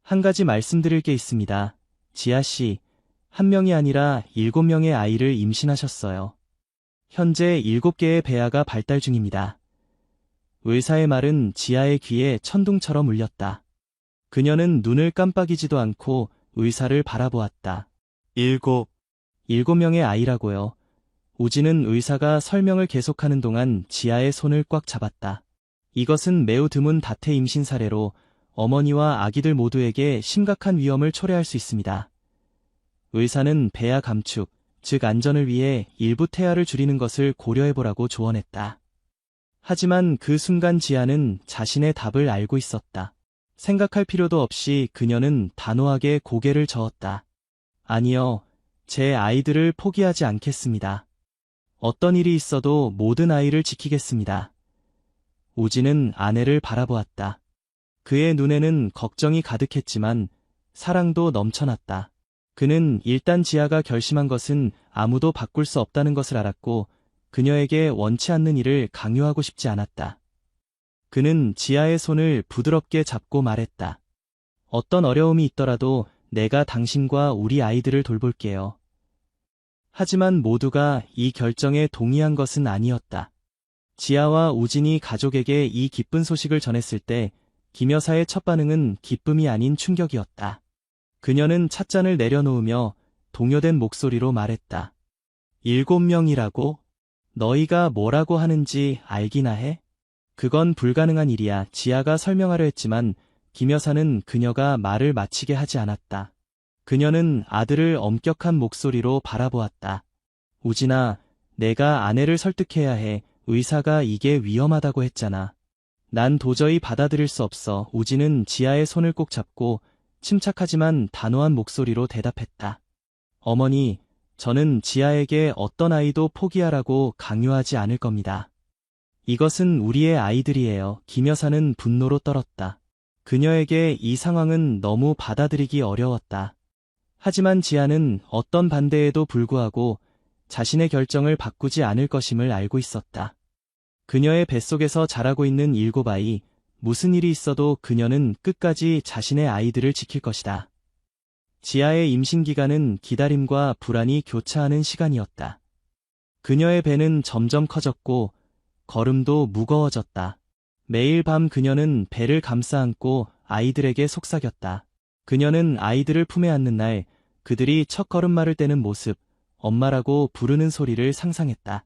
한 가지 말씀드릴 게 있습니다. 지아 씨, 한 명이 아니라 7명의 아이를 임신하셨어요. 현재 7개의 배아가 발달 중입니다. 의사의 말은 지아의 귀에 천둥처럼 울렸다. 그녀는 눈을 깜빡이지도 않고 의사를 바라보았다. 7명의 아이라고요. 우진은 의사가 설명을 계속하는 동안 지아의 손을 꽉 잡았다. 이것은 매우 드문 다태 임신 사례로 어머니와 아기들 모두에게 심각한 위험을 초래할 수 있습니다. 의사는 배아 감축, 즉 안전을 위해 일부 태아를 줄이는 것을 고려해보라고 조언했다. 하지만 그 순간 지아는 자신의 답을 알고 있었다. 생각할 필요도 없이 그녀는 단호하게 고개를 저었다. 아니요, 제 아이들을 포기하지 않겠습니다. 어떤 일이 있어도 모든 아이를 지키겠습니다. 우진은 아내를 바라보았다. 그의 눈에는 걱정이 가득했지만 사랑도 넘쳐났다. 그는 일단 지아가 결심한 것은 아무도 바꿀 수 없다는 것을 알았고 그녀에게 원치 않는 일을 강요하고 싶지 않았다. 그는 지아의 손을 부드럽게 잡고 말했다. 어떤 어려움이 있더라도 내가 당신과 우리 아이들을 돌볼게요. 하지만 모두가 이 결정에 동의한 것은 아니었다. 지아와 우진이 가족에게 이 기쁜 소식을 전했을 때 김 여사의 첫 반응은 기쁨이 아닌 충격이었다. 그녀는 찻잔을 내려놓으며 동요된 목소리로 말했다. 7명이라고? 너희가 뭐라고 하는지 알기나 해? 그건 불가능한 일이야. 지아가 설명하려 했지만 김 여사는 그녀가 말을 마치게 하지 않았다. 그녀는 아들을 엄격한 목소리로 바라보았다. 우진아, 내가 아내를 설득해야 해. 의사가 이게 위험하다고 했잖아. 난 도저히 받아들일 수 없어. 우진은 지아의 손을 꼭 잡고 침착하지만 단호한 목소리로 대답했다. 어머니, 저는 지아에게 어떤 아이도 포기하라고 강요하지 않을 겁니다. 이것은 우리의 아이들이에요. 김 여사는 분노로 떨었다. 그녀에게 이 상황은 너무 받아들이기 어려웠다. 하지만 지아는 어떤 반대에도 불구하고 자신의 결정을 바꾸지 않을 것임을 알고 있었다. 그녀의 뱃속에서 자라고 있는 7아이, 무슨 일이 있어도 그녀는 끝까지 자신의 아이들을 지킬 것이다. 지아의 임신 기간은 기다림과 불안이 교차하는 시간이었다. 그녀의 배는 점점 커졌고 걸음도 무거워졌다. 매일 밤 그녀는 배를 감싸 안고 아이들에게 속삭였다. 그녀는 아이들을 품에 안는 날 그들이 첫 걸음마를 떼는 모습, 엄마라고 부르는 소리를 상상했다.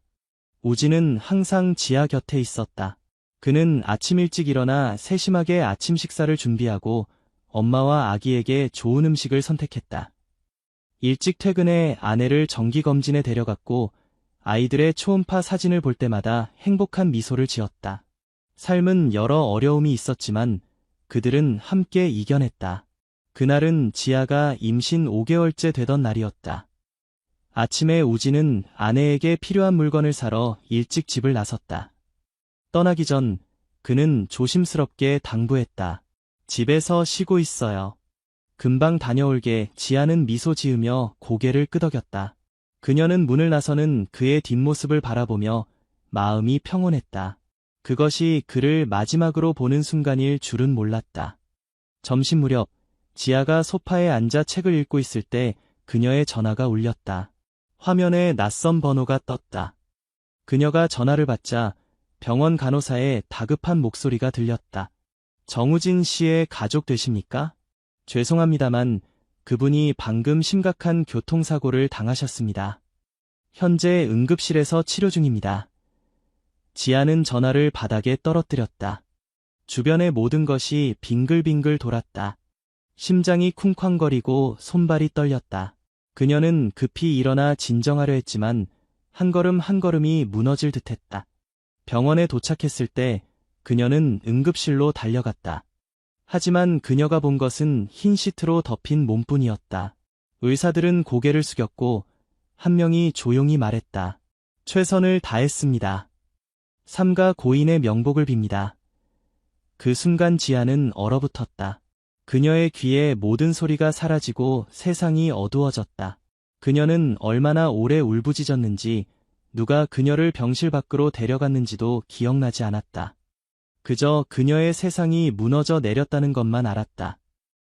우진은 항상 지아 곁에 있었다. 그는 아침 일찍 일어나 세심하게 아침 식사를 준비하고 엄마와 아기에게 좋은 음식을 선택했다. 일찍 퇴근해 아내를 정기검진에 데려갔고 아이들의 초음파 사진을 볼 때마다 행복한 미소를 지었다. 삶은 여러 어려움이 있었지만 그들은 함께 이겨냈다. 그날은 지아가 임신 5개월째 되던 날이었다. 아침에 우진은 아내에게 필요한 물건을 사러 일찍 집을 나섰다. 떠나기 전 그는 조심스럽게 당부했다. 집에서 쉬고 있어요. 금방 다녀올게. 지아는 미소 지으며 고개를 끄덕였다. 그녀는 문을 나서는 그의 뒷모습을 바라보며 마음이 평온했다. 그것이 그를 마지막으로 보는 순간일 줄은 몰랐다. 점심 무렵 지아가 소파에 앉아 책을 읽고 있을 때 그녀의 전화가 울렸다. 화면에 낯선 번호가 떴다. 그녀가 전화를 받자 병원 간호사의 다급한 목소리가 들렸다. 정우진 씨의 가족 되십니까? 죄송합니다만 그분이 방금 심각한 교통사고를 당하셨습니다. 현재 응급실에서 치료 중입니다. 지아는 전화를 바닥에 떨어뜨렸다. 주변의 모든 것이 빙글빙글 돌았다. 심장이 쿵쾅거리고 손발이 떨렸다. 그녀는 급히 일어나 진정하려 했지만 한 걸음 한 걸음이 무너질 듯했다. 병원에 도착했을 때 그녀는 응급실로 달려갔다. 하지만 그녀가 본 것은 흰 시트로 덮인 몸뿐이었다. 의사들은 고개를 숙였고 한 명이 조용히 말했다. 최선을 다했습니다. 삼가 고인의 명복을 빕니다. 그 순간 지아는 얼어붙었다. 그녀의 귀에 모든 소리가 사라지고 세상이 어두워졌다. 그녀는 얼마나 오래 울부짖었는지, 누가 그녀를 병실 밖으로 데려갔는지도 기억나지 않았다. 그저 그녀의 세상이 무너져 내렸다는 것만 알았다.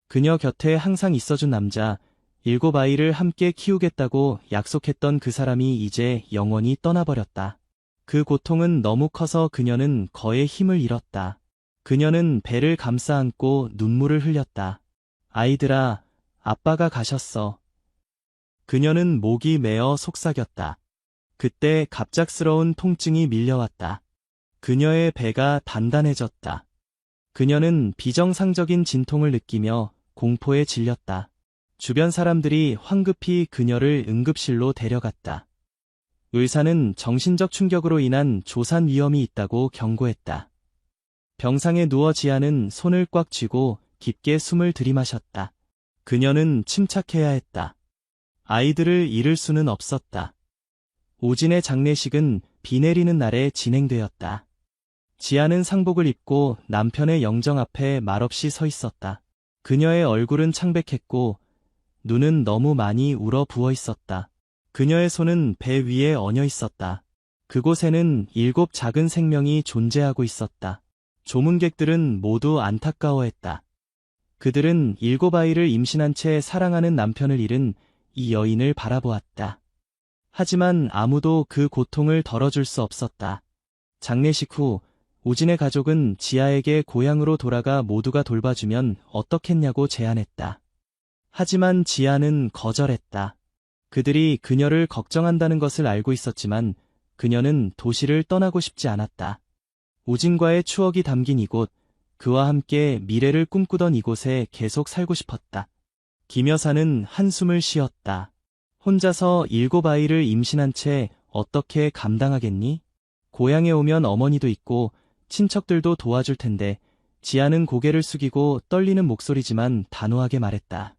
그녀 곁에 항상 있어준 남자, 7 아이를 함께 키우겠다고 약속했던 그 사람이 이제 영원히 떠나버렸다. 그 고통은 너무 커서 그녀는 거의 힘을 잃었다. 그녀는 배를 감싸 안고 눈물을 흘렸다. 아이들아, 아빠가 가셨어. 그녀는 목이 메어 속삭였다. 그때 갑작스러운 통증이 밀려왔다. 그녀의 배가 단단해졌다. 그녀는 비정상적인 진통을 느끼며 공포에 질렸다. 주변 사람들이 황급히 그녀를 응급실로 데려갔다. 의사는 정신적 충격으로 인한 조산 위험이 있다고 경고했다. 병상에 누워 지아는 손을 꽉 쥐고 깊게 숨을 들이마셨다. 그녀는 침착해야 했다. 아이들을 잃을 수는 없었다. 우진의 장례식은 비 내리는 날에 진행되었다. 지아는 상복을 입고 남편의 영정 앞에 말없이 서 있었다. 그녀의 얼굴은 창백했고 눈은 너무 많이 울어 부어 있었다. 그녀의 손은 배 위에 얹어 있었다. 그곳에는 7 작은 생명이 존재하고 있었다. 조문객들은 모두 안타까워했다. 그들은 7 아이를 임신한 채 사랑하는 남편을 잃은 이 여인을 바라보았다. 하지만 아무도 그 고통을 덜어줄 수 없었다. 장례식 후 우진의 가족은 지아에게 고향으로 돌아가 모두가 돌봐주면 어떻겠냐고 제안했다. 하지만 지아는 거절했다. 그들이 그녀를 걱정한다는 것을 알고 있었지만 그녀는 도시를 떠나고 싶지 않았다. 우진과의 추억이 담긴 이곳, 그와 함께 미래를 꿈꾸던 이곳에 계속 살고 싶었다. 김 여사는 한숨을 쉬었다. 혼자서 7 아이를 임신한 채 어떻게 감당하겠니? 고향에 오면 어머니도 있고 친척들도 도와줄 텐데. 지아는 고개를 숙이고 떨리는 목소리지만 단호하게 말했다.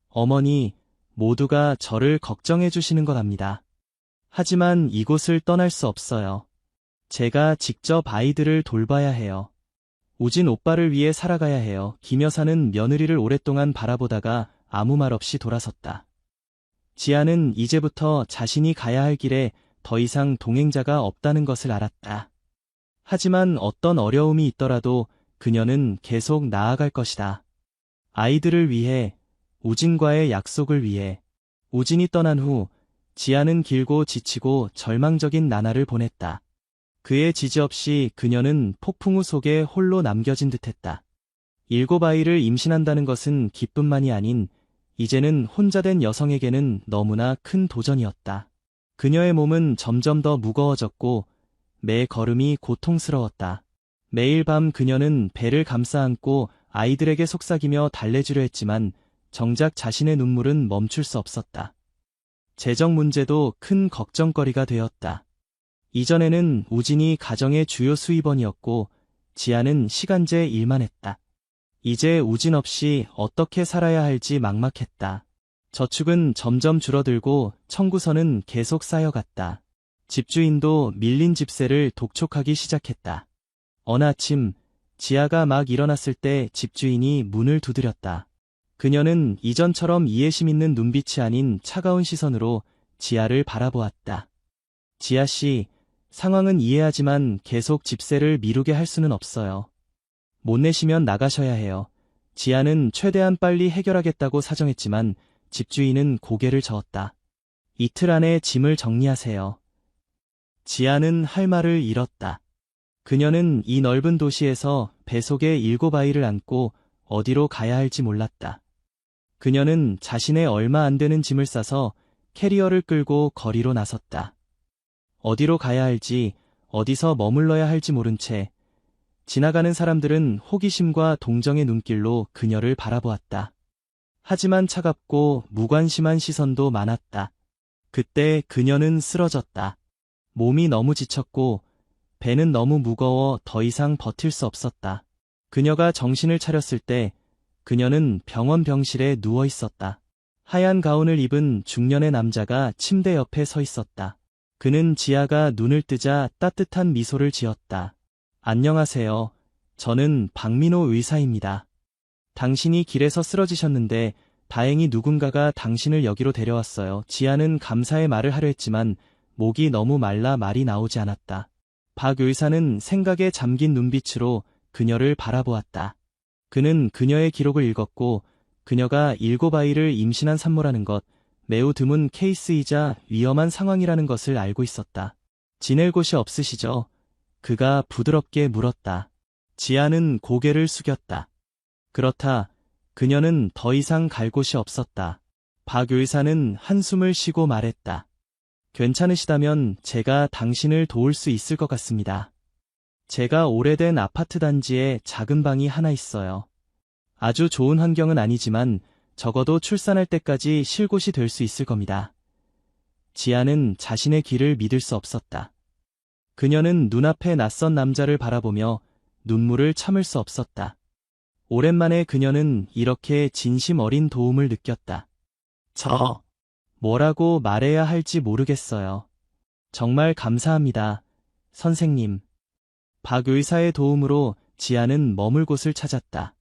어머니, 모두가 저를 걱정해 주시는 것 압니다. 하지만 이곳을 떠날 수 없어요. 제가 직접 아이들을 돌봐야 해요. 우진 오빠를 위해 살아가야 해요. 김 여사는 며느리를 오랫동안 바라보다가 아무 말 없이 돌아섰다. 지아는 이제부터 자신이 가야 할 길에 더 이상 동행자가 없다는 것을 알았다. 하지만 어떤 어려움이 있더라도 그녀는 계속 나아갈 것이다. 아이들을 위해, 우진과의 약속을 위해. 우진이 떠난 후 지아는 길고 지치고 절망적인 나날을 보냈다. 그의 지지 없이 그녀는 폭풍우 속에 홀로 남겨진 듯했다. 7 아이를 임신한다는 것은 기쁨만이 아닌 이제는 혼자 된 여성에게는 너무나 큰 도전이었다. 그녀의 몸은 점점 더 무거워졌고 매 걸음이 고통스러웠다. 매일 밤 그녀는 배를 감싸 안고 아이들에게 속삭이며 달래주려 했지만 정작 자신의 눈물은 멈출 수 없었다. 재정 문제도 큰 걱정거리가 되었다. 이전에는 우진이 가정의 주요 수입원이었고 지아는 시간제 일만 했다. 이제 우진 없이 어떻게 살아야 할지 막막했다. 저축은 점점 줄어들고 청구서는 계속 쌓여갔다. 집주인도 밀린 집세를 독촉하기 시작했다. 어느 아침 지아가 막 일어났을 때 집주인이 문을 두드렸다. 그녀는 이전처럼 이해심 있는 눈빛이 아닌 차가운 시선으로 지아를 바라보았다. 지아 씨, 상황은 이해하지만 계속 집세를 미루게 할 수는 없어요. 못 내시면 나가셔야 해요. 지아는 최대한 빨리 해결하겠다고 사정했지만 집주인은 고개를 저었다. 이틀 안에 짐을 정리하세요. 지아는 할 말을 잃었다. 그녀는 이 넓은 도시에서 뱃속에 7아이를 안고 어디로 가야 할지 몰랐다. 그녀는 자신의 얼마 안 되는 짐을 싸서 캐리어를 끌고 거리로 나섰다. 어디로 가야 할지, 어디서 머물러야 할지 모른 채 지나가는 사람들은 호기심과 동정의 눈길로 그녀를 바라보았다. 하지만 차갑고 무관심한 시선도 많았다. 그때 그녀는 쓰러졌다. 몸이 너무 지쳤고 배는 너무 무거워 더 이상 버틸 수 없었다. 그녀가 정신을 차렸을 때 그녀는 병원 병실에 누워 있었다. 하얀 가운을 입은 중년의 남자가 침대 옆에 서 있었다. 그는 지아가 눈을 뜨자 따뜻한 미소를 지었다. 안녕하세요. 저는 박민호 의사입니다. 당신이 길에서 쓰러지셨는데 다행히 누군가가 당신을 여기로 데려왔어요. 지아는 감사의 말을 하려 했지만 목이 너무 말라 말이 나오지 않았다. 박 의사는 생각에 잠긴 눈빛으로 그녀를 바라보았다. 그는 그녀의 기록을 읽었고 그녀가 7아이를 임신한 산모라는 것, 매우 드문 케이스이자 위험한 상황이라는 것을 알고 있었다. 지낼 곳이 없으시죠? 그가 부드럽게 물었다. 지아는 고개를 숙였다. 그렇다. 그녀는 더 이상 갈 곳이 없었다. 박 의사는 한숨을 쉬고 말했다. 괜찮으시다면 제가 당신을 도울 수 있을 것 같습니다. 제가 오래된 아파트 단지에 작은 방이 하나 있어요. 아주 좋은 환경은 아니지만 적어도 출산할 때까지 쉴 곳이 될 수 있을 겁니다. 지아는 자신의 귀를 믿을 수 없었다. 그녀는 눈앞의 낯선 남자를 바라보며 눈물을 참을 수 없었다. 오랜만에 그녀는 이렇게 진심 어린 도움을 느꼈다. 뭐라고 말해야 할지 모르겠어요. 정말 감사합니다, 선생님. 박 의사의 도움으로 지아는 머물 곳을 찾았다.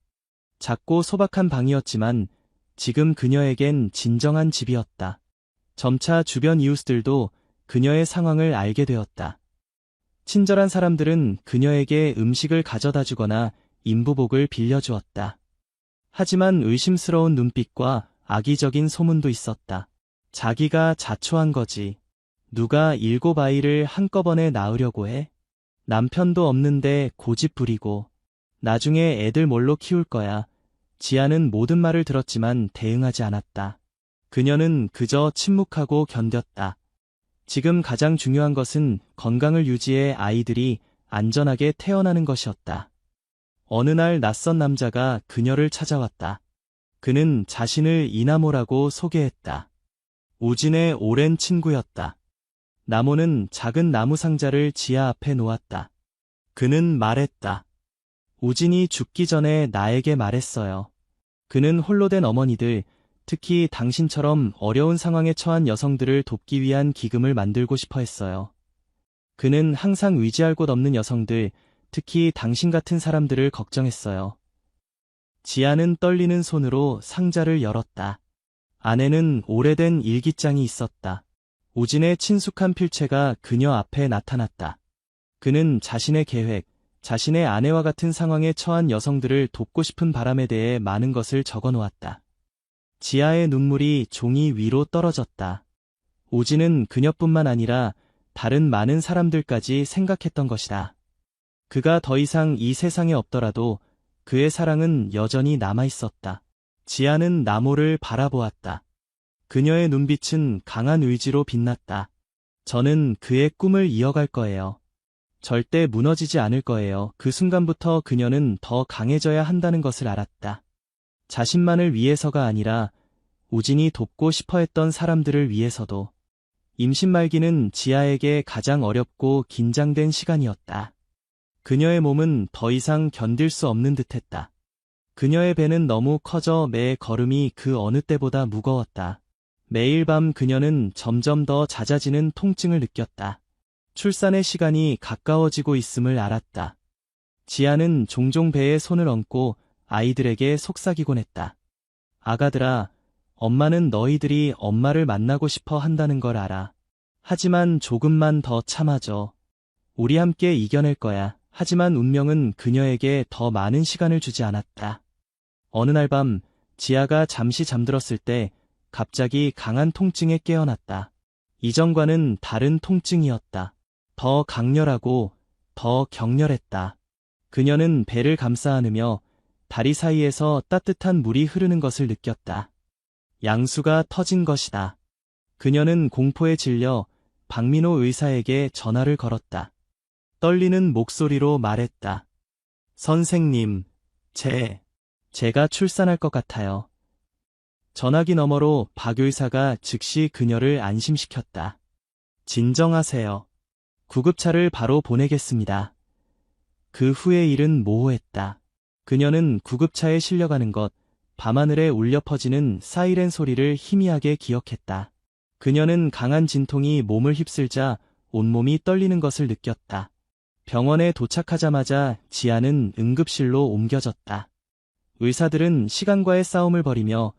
작고 소박한 방이었지만 지금 그녀에겐 진정한 집이었다. 점차 주변 이웃들도 그녀의 상황을 알게 되었다. 친절한 사람들은 그녀에게 음식을 가져다 주거나 인부복을 빌려주었다. 하지만 의심스러운 눈빛과 악의적인 소문도 있었다. 자기가 자초한 거지. 누가 7아이를 한꺼번에 낳으려고 해? 남편도 없는데 고집 부리고. 나중에 애들 뭘로 키울 거야. 지아는 모든 말을 들었지만 대응하지 않았다. 그녀는 그저 침묵하고 견뎠다. 지금 가장 중요한 것은 건강을 유지해 아이들이 안전하게 태어나는 것이었다. 어느 날 낯선 남자가 그녀를 찾아왔다. 그는 자신을 이나모라고 소개했다. 우진의 오랜 친구였다. 나모는 작은 나무 상자를 지아 앞에 놓았다. 그는 말했다. 우진이 죽기 전에 나에게 말했어요. 그는 홀로 된 어머니들, 특히 당신처럼 어려운 상황에 처한 여성들을 돕기 위한 기금을 만들고 싶어 했어요. 그는 항상 의지할 곳 없는 여성들, 특히 당신 같은 사람들을 걱정했어요. 지아는 떨리는 손으로 상자를 열었다. 안에는 오래된 일기장이 있었다. 우진의 친숙한 필체가 그녀 앞에 나타났다. 그는 자신의 계획, 자신의 아내와 같은 상황에 처한 여성들을 돕고 싶은 바람에 대해 많은 것을 적어 놓았다. 지아의 눈물이 종이 위로 떨어졌다. 우진은 그녀뿐만 아니라 다른 많은 사람들까지 생각했던 것이다. 그가 더 이상 이 세상에 없더라도 그의 사랑은 여전히 남아 있었다. 지아는 나모를 바라보았다. 그녀의 눈빛은 강한 의지로 빛났다. 저는 그의 꿈을 이어갈 거예요. 절대 무너지지 않을 거예요. 그 순간부터 그녀는 더 강해져야 한다는 것을 알았다. 자신만을 위해서가 아니라 우진이 돕고 싶어 했던 사람들을 위해서도. 임신 말기는 지아에게 가장 어렵고 긴장된 시간이었다. 그녀의 몸은 더 이상 견딜 수 없는 듯했다. 그녀의 배는 너무 커져 매 걸음이 그 어느 때보다 무거웠다. 매일 밤 그녀는 점점 더 잦아지는 통증을 느꼈다. 출산의 시간이 가까워지고 있음을 알았다. 지아는 종종 배에 손을 얹고 아이들에게 속삭이곤 했다. 아가들아, 엄마는 너희들이 엄마를 만나고 싶어 한다는 걸 알아. 하지만 조금만 더 참아줘. 우리 함께 이겨낼 거야. 하지만 운명은 그녀에게 더 많은 시간을 주지 않았다. 어느 날 밤, 지아가 잠시 잠들었을 때 갑자기 강한 통증에 깨어났다. 이전과는 다른 통증이었다. 더 강렬하고 더 격렬했다. 그녀는 배를 감싸 안으며 다리 사이에서 따뜻한 물이 흐르는 것을 느꼈다. 양수가 터진 것이다. 그녀는 공포에 질려 박민호 의사에게 전화를 걸었다. 떨리는 목소리로 말했다. 선생님, 제가 출산할 것 같아요. 전화기 너머로 박 의사가 즉시 그녀를 안심시켰다. 진정하세요. 구급차를 바로 보내겠습니다. 그 후의 일은 모호했다. 그녀는 구급차에 실려가는 것, 밤하늘에 울려 퍼지는 사이렌 소리를 희미하게 기억했다. 그녀는 강한 진통이 몸을 휩쓸자 온몸이 떨리는 것을 느꼈다. 병원에 도착하자마자 지아는 응급실로 옮겨졌다. 의사들은 시간과의 싸움을 벌이며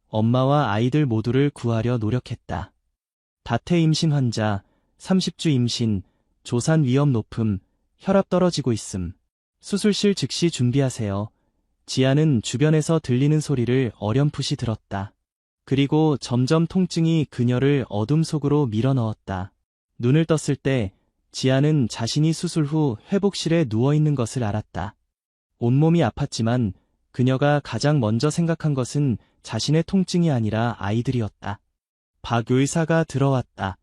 엄마와 아이들 모두를 구하려 노력했다. 다태 임신 환자, 30주 임신, 조산 위험 높음, 혈압 떨어지고 있음. 수술실 즉시 준비하세요. 지아는 주변에서 들리는 소리를 어렴풋이 들었다. 그리고 점점 통증이 그녀를 어둠 속으로 밀어넣었다. 눈을 떴을 때 지아는 자신이 수술 후 회복실에 누워있는 것을 알았다. 온몸이 아팠지만 그녀가 가장 먼저 생각한 것은 자신의 통증이 아니라 아이들이었다. 박 의사가 들어왔다.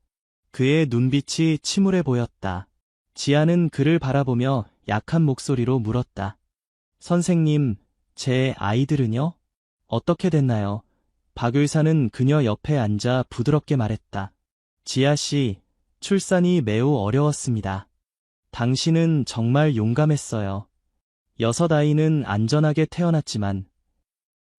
그의 눈빛이 침울해 보였다. 지아는 그를 바라보며 약한 목소리로 물었다. 선생님, 제 아이들은요? 어떻게 됐나요? 박 의사는 그녀 옆에 앉아 부드럽게 말했다. 지아 씨, 출산이 매우 어려웠습니다. 당신은 정말 용감했어요. 6 아이는 안전하게 태어났지만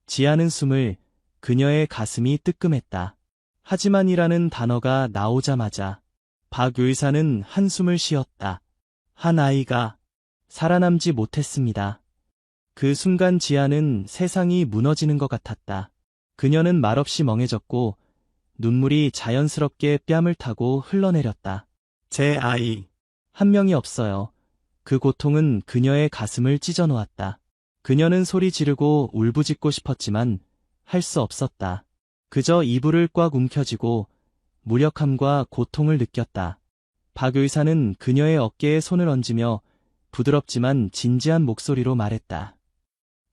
지아는 숨을 그녀의 가슴이 뜨끔했다. 하지만이라는 단어가 나오자마자 박 의사는 한숨을 쉬었다. 한 아이가 살아남지 못했습니다. 그 순간 지아는 세상이 무너지는 것 같았다. 그녀는 말없이 멍해졌고 눈물이 자연스럽게 뺨을 타고 흘러내렸다. 제 아이. 한 명이 없어요. 그 고통은 그녀의 가슴을 찢어놓았다. 그녀는 소리 지르고 울부짖고 싶었지만 할 수 없었다. 그저 이불을 꽉 움켜쥐고 무력함과 고통을 느꼈다. 박 의사는 그녀의 어깨에 손을 얹으며 부드럽지만 진지한 목소리로 말했다.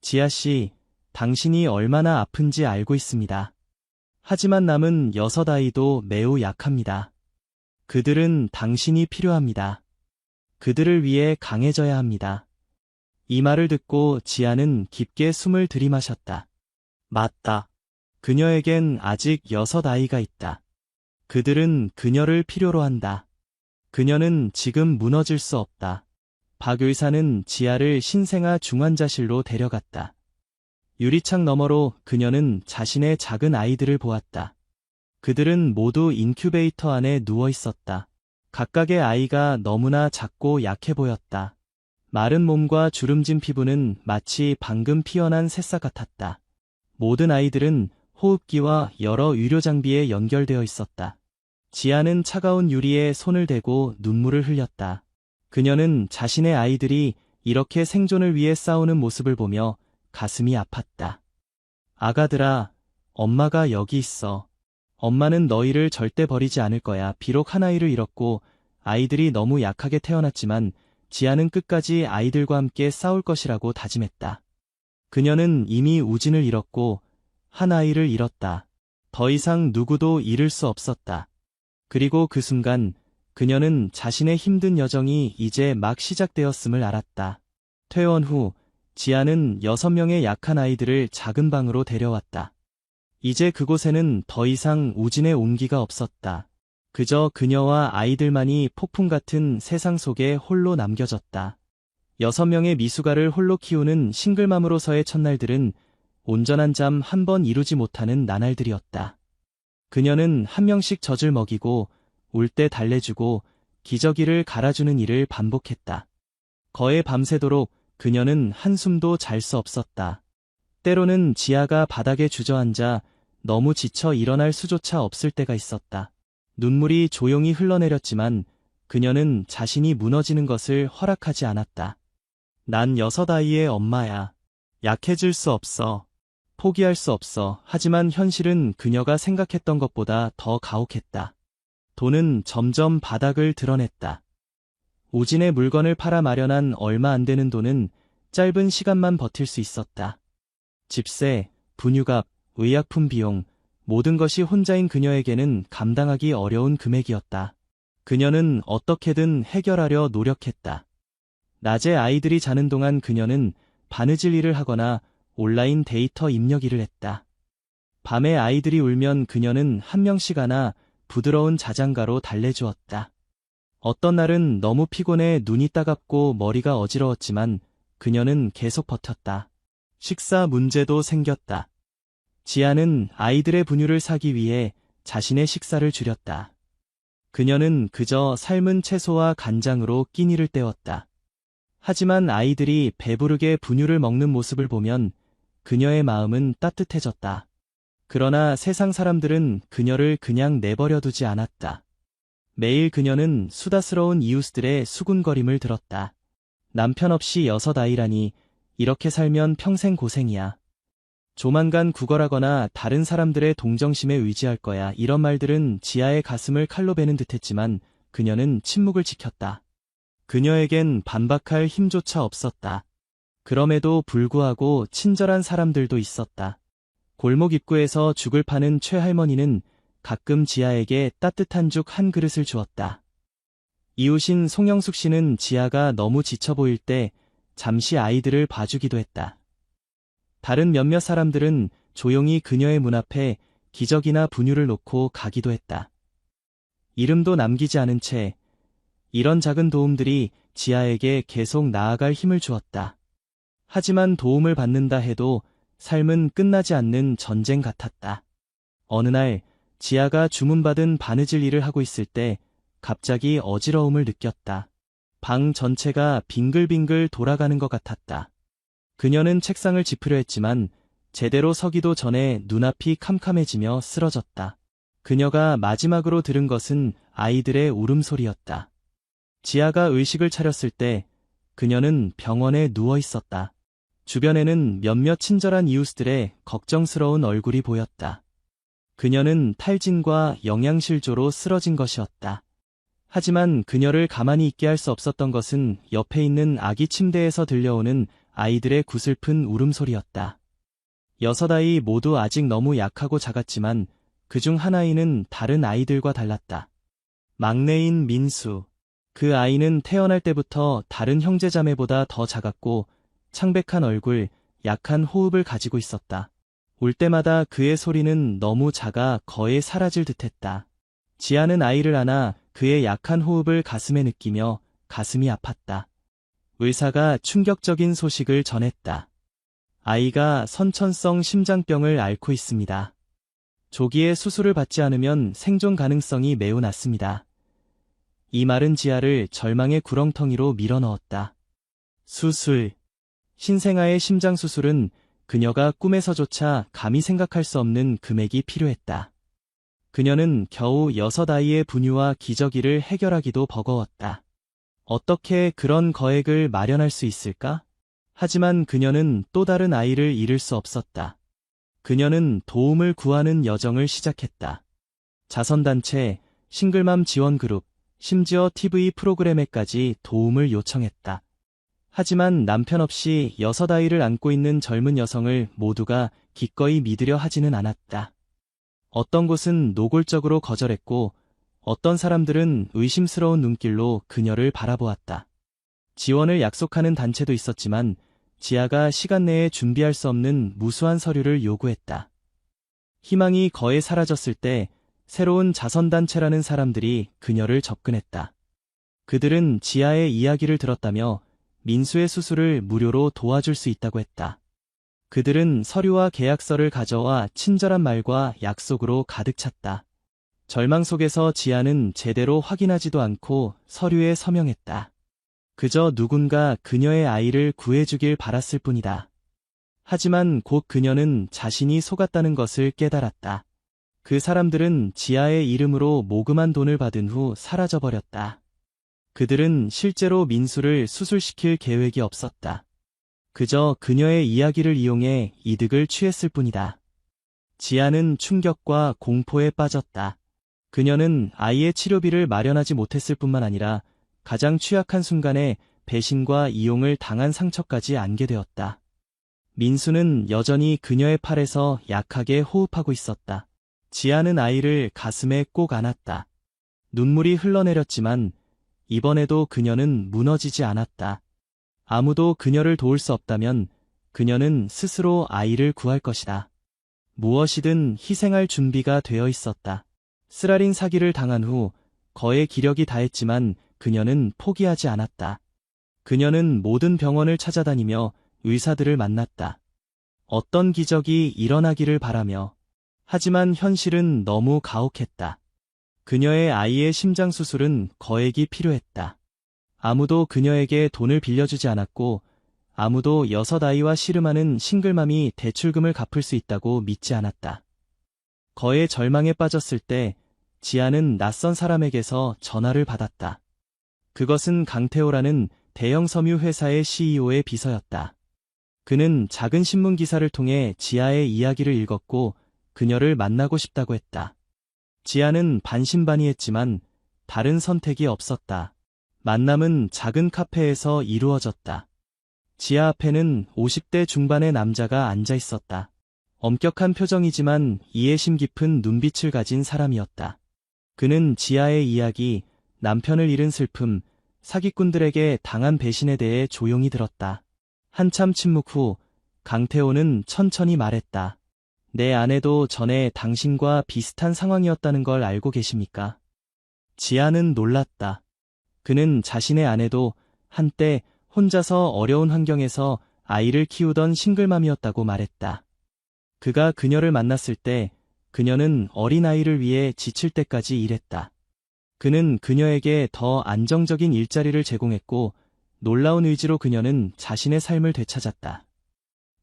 지아 씨, 당신이 얼마나 아픈지 알고 있습니다. 하지만 남은 6 아이도 매우 약합니다. 그들은 당신이 필요합니다. 그들을 위해 강해져야 합니다. 이 말을 듣고 지아는 깊게 숨을 들이마셨다. 맞다. 그녀에겐 아직 6 아이가 있다. 그들은 그녀를 필요로 한다. 그녀는 지금 무너질 수 없다. 박 의사는 지아를 신생아 중환자실로 데려갔다. 유리창 너머로 그녀는 자신의 작은 아이들을 보았다. 그들은 모두 인큐베이터 안에 누워 있었다. 각각의 아이가 너무나 작고 약해 보였다. 마른 몸과 주름진 피부는 마치 방금 피어난 새싹 같았다. 모든 아이들은 호흡기와 여러 의료 장비에 연결되어 있었다. 지아는 차가운 유리에 손을 대고 눈물을 흘렸다. 그녀는 자신의 아이들이 이렇게 생존을 위해 싸우는 모습을 보며 가슴이 아팠다. 아가들아, 엄마가 여기 있어. 엄마는 너희를 절대 버리지 않을 거야. 비록 한 아이를 잃었고 아이들이 너무 약하게 태어났지만 지아는 끝까지 아이들과 함께 싸울 것이라고 다짐했다. 그녀는 이미 우진을 잃었고 한 아이를 잃었다. 더 이상 누구도 잃을 수 없었다. 그리고 그 순간 그녀는 자신의 힘든 여정이 이제 막 시작되었음을 알았다. 퇴원 후 지아는 6명의 약한 아이들을 작은 방으로 데려왔다. 이제 그곳에는 더 이상 우진의 온기가 없었다. 그저 그녀와 아이들만이 폭풍 같은 세상 속에 홀로 남겨졌다. 6명의 미숙아를 홀로 키우는 싱글맘으로서의 첫날들은 온전한 잠 한 번 이루지 못하는 나날들이었다. 그녀는 한 명씩 젖을 먹이고 울 때 달래주고 기저귀를 갈아주는 일을 반복했다. 거의 밤새도록 그녀는 한숨도 잘 수 없었다. 때로는 지아가 바닥에 주저앉아 너무 지쳐 일어날 수조차 없을 때가 있었다. 눈물이 조용히 흘러내렸지만 그녀는 자신이 무너지는 것을 허락하지 않았다. 난 6아이의 엄마야. 약해질 수 없어. 포기할 수 없어. 하지만 현실은 그녀가 생각했던 것보다 더 가혹했다. 돈은 점점 바닥을 드러냈다. 우진의 물건을 팔아 마련한 얼마 안 되는 돈은 짧은 시간만 버틸 수 있었다. 집세, 분유값, 의약품 비용, 모든 것이 혼자인 그녀에게는 감당하기 어려운 금액이었다. 그녀는 어떻게든 해결하려 노력했다. 낮에 아이들이 자는 동안 그녀는 바느질 일을 하거나 온라인 데이터 입력 일을 했다. 밤에 아이들이 울면 그녀는 한 명씩 안아 부드러운 자장가로 달래주었다. 어떤 날은 너무 피곤해 눈이 따갑고 머리가 어지러웠지만 그녀는 계속 버텼다. 식사 문제도 생겼다. 지아는 아이들의 분유를 사기 위해 자신의 식사를 줄였다. 그녀는 그저 삶은 채소와 간장으로 끼니를 때웠다. 하지만 아이들이 배부르게 분유를 먹는 모습을 보면 그녀의 마음은 따뜻해졌다. 그러나 세상 사람들은 그녀를 그냥 내버려 두지 않았다. 매일 그녀는 수다스러운 이웃들의 수군거림을 들었다. 남편 없이 6아이라니 이렇게 살면 평생 고생이야. 조만간 구걸하거나 다른 사람들의 동정심에 의지할 거야. 이런 말들은 지아의 가슴을 칼로 베는 듯했지만 그녀는 침묵을 지켰다. 그녀에겐 반박할 힘조차 없었다. 그럼에도 불구하고 친절한 사람들도 있었다. 골목 입구에서 죽을 파는 최할머니는 가끔 지아에게 따뜻한 죽 한 그릇을 주었다. 이웃인 송영숙 씨는 지아가 너무 지쳐 보일 때 잠시 아이들을 봐주기도 했다. 다른 몇몇 사람들은 조용히 그녀의 문 앞에 기저귀나 분유를 놓고 가기도 했다. 이름도 남기지 않은 채 이런 작은 도움들이 지아에게 계속 나아갈 힘을 주었다. 하지만 도움을 받는다 해도 삶은 끝나지 않는 전쟁 같았다. 어느 날 지아가 주문받은 바느질 일을 하고 있을 때 갑자기 어지러움을 느꼈다. 방 전체가 빙글빙글 돌아가는 것 같았다. 그녀는 책상을 짚으려 했지만 제대로 서기도 전에 눈앞이 캄캄해지며 쓰러졌다. 그녀가 마지막으로 들은 것은 아이들의 울음소리였다. 지아가 의식을 차렸을 때 그녀는 병원에 누워 있었다. 주변에는 몇몇 친절한 이웃들의 걱정스러운 얼굴이 보였다. 그녀는 탈진과 영양실조로 쓰러진 것이었다. 하지만 그녀를 가만히 있게 할 수 없었던 것은 옆에 있는 아기 침대에서 들려오는 아이들의 구슬픈 울음소리였다. 6아이 모두 아직 너무 약하고 작았지만 그중 한 아이는 다른 아이들과 달랐다. 막내인 민수. 그 아이는 태어날 때부터 다른 형제자매보다 더 작았고 창백한 얼굴, 약한 호흡을 가지고 있었다. 울 때마다 그의 소리는 너무 작아 거의 사라질 듯했다. 지아는 아이를 안아 그의 약한 호흡을 가슴에 느끼며 가슴이 아팠다. 의사가 충격적인 소식을 전했다. 아이가 선천성 심장병을 앓고 있습니다. 조기에 수술을 받지 않으면 생존 가능성이 매우 낮습니다. 이 말은 지아를 절망의 구렁텅이로 밀어넣었다. 수술. 신생아의 심장 수술은 그녀가 꿈에서조차 감히 생각할 수 없는 금액이 필요했다. 그녀는 겨우 6아이의 분유와 기저귀를 해결하기도 버거웠다. 어떻게 그런 거액을 마련할 수 있을까? 하지만 그녀는 또 다른 아이를 잃을 수 없었다. 그녀는 도움을 구하는 여정을 시작했다. 자선단체, 싱글맘 지원그룹, 심지어 TV 프로그램에까지 도움을 요청했다. 하지만 남편 없이 6아이를 안고 있는 젊은 여성을 모두가 기꺼이 믿으려 하지는 않았다. 어떤 곳은 노골적으로 거절했고 어떤 사람들은 의심스러운 눈길로 그녀를 바라보았다. 지원을 약속하는 단체도 있었지만 지아가 시간 내에 준비할 수 없는 무수한 서류를 요구했다. 희망이 거의 사라졌을 때 새로운 자선단체라는 사람들이 그녀를 접근했다. 그들은 지아의 이야기를 들었다며 민수의 수술을 무료로 도와줄 수 있다고 했다. 그들은 서류와 계약서를 가져와 친절한 말과 약속으로 가득 찼다. 절망 속에서 지아는 제대로 확인하지도 않고 서류에 서명했다. 그저 누군가 그녀의 아이를 구해주길 바랐을 뿐이다. 하지만 곧 그녀는 자신이 속았다는 것을 깨달았다. 그 사람들은 지아의 이름으로 모금한 돈을 받은 후 사라져버렸다. 그들은 실제로 민수를 수술시킬 계획이 없었다. 그저 그녀의 이야기를 이용해 이득을 취했을 뿐이다. 지아는 충격과 공포에 빠졌다. 그녀는 아이의 치료비를 마련하지 못했을 뿐만 아니라 가장 취약한 순간에 배신과 이용을 당한 상처까지 안게 되었다. 민수는 여전히 그녀의 팔에서 약하게 호흡하고 있었다. 지아는 아이를 가슴에 꼭 안았다. 눈물이 흘러내렸지만 이번에도 그녀는 무너지지 않았다. 아무도 그녀를 도울 수 없다면 그녀는 스스로 아이를 구할 것이다. 무엇이든 희생할 준비가 되어 있었다. 쓰라린 사기를 당한 후 거의 기력이 다했지만 그녀는 포기하지 않았다. 그녀는 모든 병원을 찾아다니며 의사들을 만났다. 어떤 기적이 일어나기를 바라며. 하지만 현실은 너무 가혹했다. 그녀의 아이의 심장 수술은 거액이 필요했다. 아무도 그녀에게 돈을 빌려주지 않았고 아무도 6아이와 씨름하는 싱글맘이 대출금을 갚을 수 있다고 믿지 않았다. 거의 절망에 빠졌을 때 지아는 낯선 사람에게서 전화를 받았다. 그것은 강태호라는 대형 섬유 회사의 CEO의 비서였다. 그는 작은 신문 기사를 통해 지아의 이야기를 읽었고 그녀를 만나고 싶다고 했다. 지아는 반신반의했지만 다른 선택이 없었다. 만남은 작은 카페에서 이루어졌다. 지아 앞에는 50대 중반의 남자가 앉아 있었다. 엄격한 표정이지만 이해심 깊은 눈빛을 가진 사람이었다. 그는 지아의 이야기, 남편을 잃은 슬픔, 사기꾼들에게 당한 배신에 대해 조용히 들었다. 한참 침묵 후 강태호는 천천히 말했다. 내 아내도 전에 당신과 비슷한 상황이었다는 걸 알고 계십니까? 지아는 놀랐다. 그는 자신의 아내도 한때 혼자서 어려운 환경에서 아이를 키우던 싱글맘이었다고 말했다. 그가 그녀를 만났을 때 그녀는 어린아이를 위해 지칠 때까지 일했다. 그는 그녀에게 더 안정적인 일자리를 제공했고 놀라운 의지로 그녀는 자신의 삶을 되찾았다.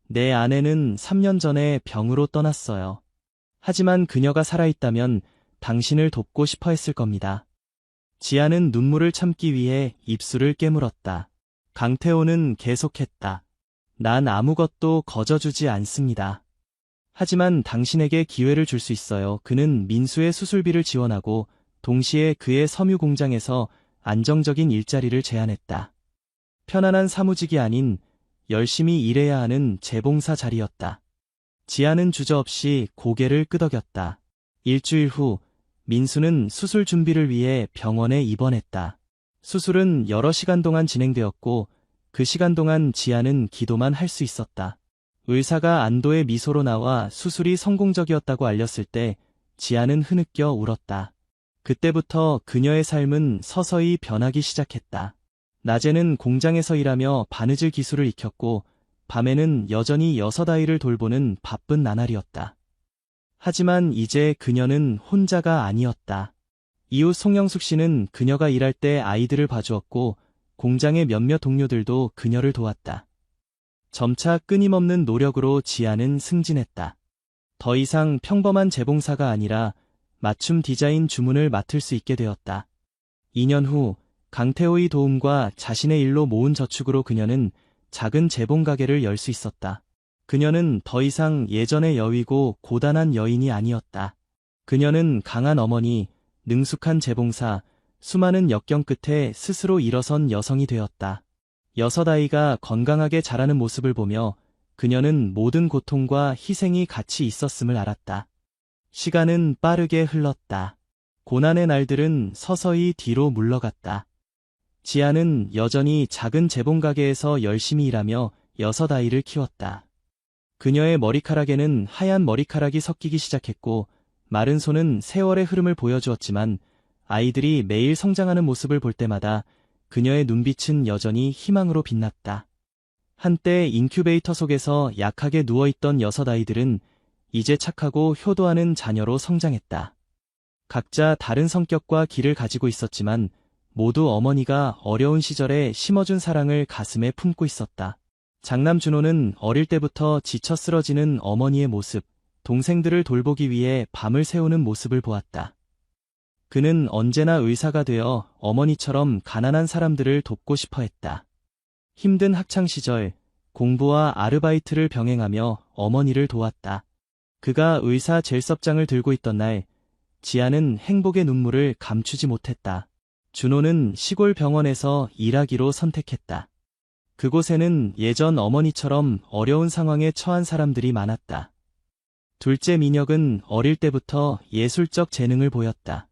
내 아내는 3년 전에 병으로 떠났어요. 하지만 그녀가 살아있다면 당신을 돕고 싶어 했을 겁니다. 지아는 눈물을 참기 위해 입술을 깨물었다. 강태호는 계속했다. 난 아무것도 거저주지 않습니다. 하지만 당신에게 기회를 줄 수 있어요. 그는 민수의 수술비를 지원하고 동시에 그의 섬유 공장에서 안정적인 일자리를 제안했다. 편안한 사무직이 아닌 열심히 일해야 하는 재봉사 자리였다. 지아는 주저없이 고개를 끄덕였다. 일주일 후 민수는 수술 준비를 위해 병원에 입원했다. 수술은 여러 시간 동안 진행되었고 그 시간 동안 지아는 기도만 할 수 있었다. 의사가 안도의 미소로 나와 수술이 성공적이었다고 알렸을 때 지아는 흐느껴 울었다. 그때부터 그녀의 삶은 서서히 변하기 시작했다. 낮에는 공장에서 일하며 바느질 기술을 익혔고 밤에는 여전히 6아이를 돌보는 바쁜 나날이었다. 하지만 이제 그녀는 혼자가 아니었다. 이웃 송영숙 씨는 그녀가 일할 때 아이들을 봐주었고 공장의 몇몇 동료들도 그녀를 도왔다. 점차 끊임없는 노력으로 지아는 승진했다. 더 이상 평범한 재봉사가 아니라 맞춤 디자인 주문을 맡을 수 있게 되었다. 2년 후 강태호의 도움과 자신의 일로 모은 저축으로 그녀는 작은 재봉 가게를 열 수 있었다. 그녀는 더 이상 예전의 여위고 고단한 여인이 아니었다. 그녀는 강한 어머니, 능숙한 재봉사, 수많은 역경 끝에 스스로 일어선 여성이 되었다. 6아이가 건강하게 자라는 모습을 보며 그녀는 모든 고통과 희생이 같이 있었음을 알았다. 시간은 빠르게 흘렀다. 고난의 날들은 서서히 뒤로 물러갔다. 지아는 여전히 작은 재봉 가게에서 열심히 일하며 6아이를 키웠다. 그녀의 머리카락에는 하얀 머리카락이 섞이기 시작했고 마른 손은 세월의 흐름을 보여주었지만 아이들이 매일 성장하는 모습을 볼 때마다 그녀의 눈빛은 여전히 희망으로 빛났다. 한때 인큐베이터 속에서 약하게 누워있던 6아이들은 이제 착하고 효도하는 자녀로 성장했다. 각자 다른 성격과 길을 가지고 있었지만 모두 어머니가 어려운 시절에 심어준 사랑을 가슴에 품고 있었다. 장남 준호는 어릴 때부터 지쳐 쓰러지는 어머니의 모습, 동생들을 돌보기 위해 밤을 새우는 모습을 보았다. 그는 언제나 의사가 되어 어머니처럼 가난한 사람들을 돕고 싶어 했다. 힘든 학창시절, 공부와 아르바이트를 병행하며 어머니를 도왔다. 그가 의사 젤섭장을 들고 있던 날, 지아는 행복의 눈물을 감추지 못했다. 준호는 시골 병원에서 일하기로 선택했다. 그곳에는 예전 어머니처럼 어려운 상황에 처한 사람들이 많았다. 둘째 민혁은 어릴 때부터 예술적 재능을 보였다.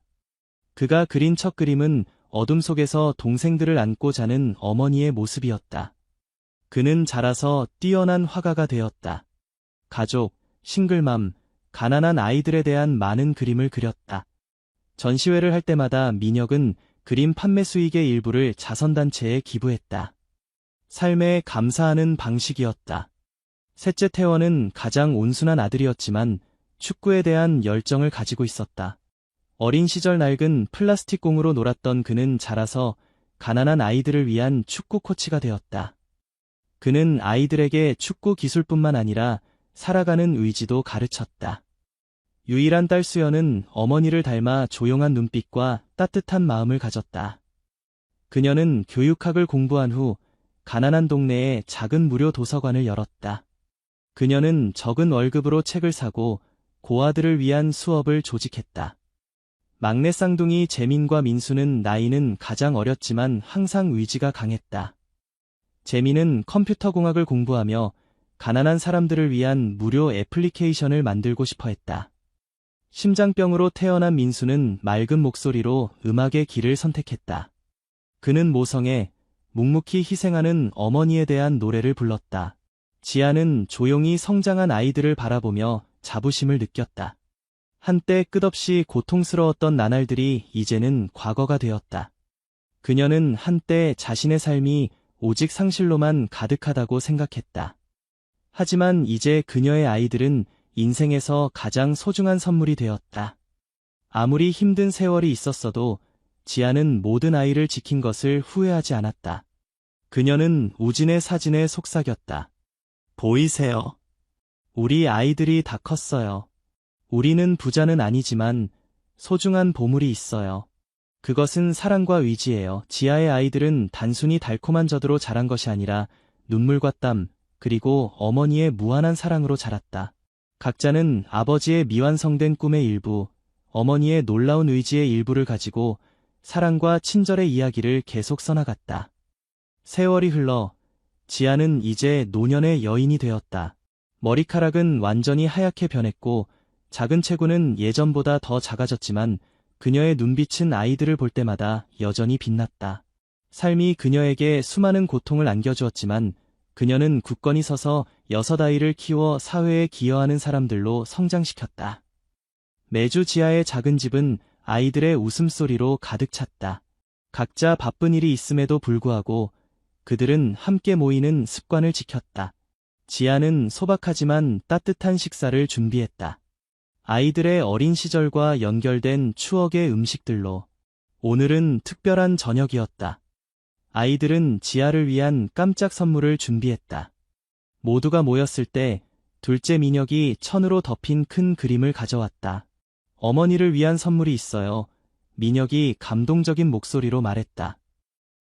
그가 그린 첫 그림은 어둠 속에서 동생들을 안고 자는 어머니의 모습이었다. 그는 자라서 뛰어난 화가가 되었다. 가족, 싱글맘, 가난한 아이들에 대한 많은 그림을 그렸다. 전시회를 할 때마다 민혁은 그림 판매 수익의 일부를 자선단체에 기부했다. 삶에 감사하는 방식이었다. 셋째 태원은 가장 온순한 아들이었지만 축구에 대한 열정을 가지고 있었다. 어린 시절 낡은 플라스틱 공으로 놀았던 그는 자라서 가난한 아이들을 위한 축구 코치가 되었다. 그는 아이들에게 축구 기술뿐만 아니라 살아가는 의지도 가르쳤다. 유일한 딸 수연은 어머니를 닮아 조용한 눈빛과 따뜻한 마음을 가졌다. 그녀는 교육학을 공부한 후 가난한 동네에 작은 무료 도서관을 열었다. 그녀는 적은 월급으로 책을 사고 고아들을 위한 수업을 조직했다. 막내 쌍둥이 재민과 민수는 나이는 가장 어렸지만 항상 의지가 강했다. 재민은 컴퓨터공학을 공부하며 가난한 사람들을 위한 무료 애플리케이션을 만들고 싶어 했다. 심장병으로 태어난 민수는 맑은 목소리로 음악의 길을 선택했다. 그는 모성애, 묵묵히 희생하는 어머니에 대한 노래를 불렀다. 지아는 조용히 성장한 아이들을 바라보며 자부심을 느꼈다. 한때 끝없이 고통스러웠던 나날들이 이제는 과거가 되었다. 그녀는 한때 자신의 삶이 오직 상실로만 가득하다고 생각했다. 하지만 이제 그녀의 아이들은 인생에서 가장 소중한 선물이 되었다. 아무리 힘든 세월이 있었어도 지아는 모든 아이를 지킨 것을 후회하지 않았다. 그녀는 우진의 사진에 속삭였다. 보이세요? 우리 아이들이 다 컸어요. 우리는 부자는 아니지만 소중한 보물이 있어요. 그것은 사랑과 의지예요. 지아의 아이들은 단순히 달콤한 젖으로 자란 것이 아니라 눈물과 땀, 그리고 어머니의 무한한 사랑으로 자랐다. 각자는 아버지의 미완성된 꿈의 일부, 어머니의 놀라운 의지의 일부를 가지고 사랑과 친절의 이야기를 계속 써나갔다. 세월이 흘러 지아는 이제 노년의 여인이 되었다. 머리카락은 완전히 하얗게 변했고 작은 체구는 예전보다 더 작아졌지만 그녀의 눈빛은 아이들을 볼 때마다 여전히 빛났다. 삶이 그녀에게 수많은 고통을 안겨주었지만 그녀는 굳건히 서서 6아이를 키워 사회에 기여하는 사람들로 성장시켰다. 매주 지하의 작은 집은 아이들의 웃음소리로 가득 찼다. 각자 바쁜 일이 있음에도 불구하고 그들은 함께 모이는 습관을 지켰다. 지아는 소박하지만 따뜻한 식사를 준비했다. 아이들의 어린 시절과 연결된 추억의 음식들로. 오늘은 특별한 저녁이었다. 아이들은 지아를 위한 깜짝 선물을 준비했다. 모두가 모였을 때 둘째 민혁이 천으로 덮인 큰 그림을 가져왔다. 어머니를 위한 선물이 있어요. 민혁이 감동적인 목소리로 말했다.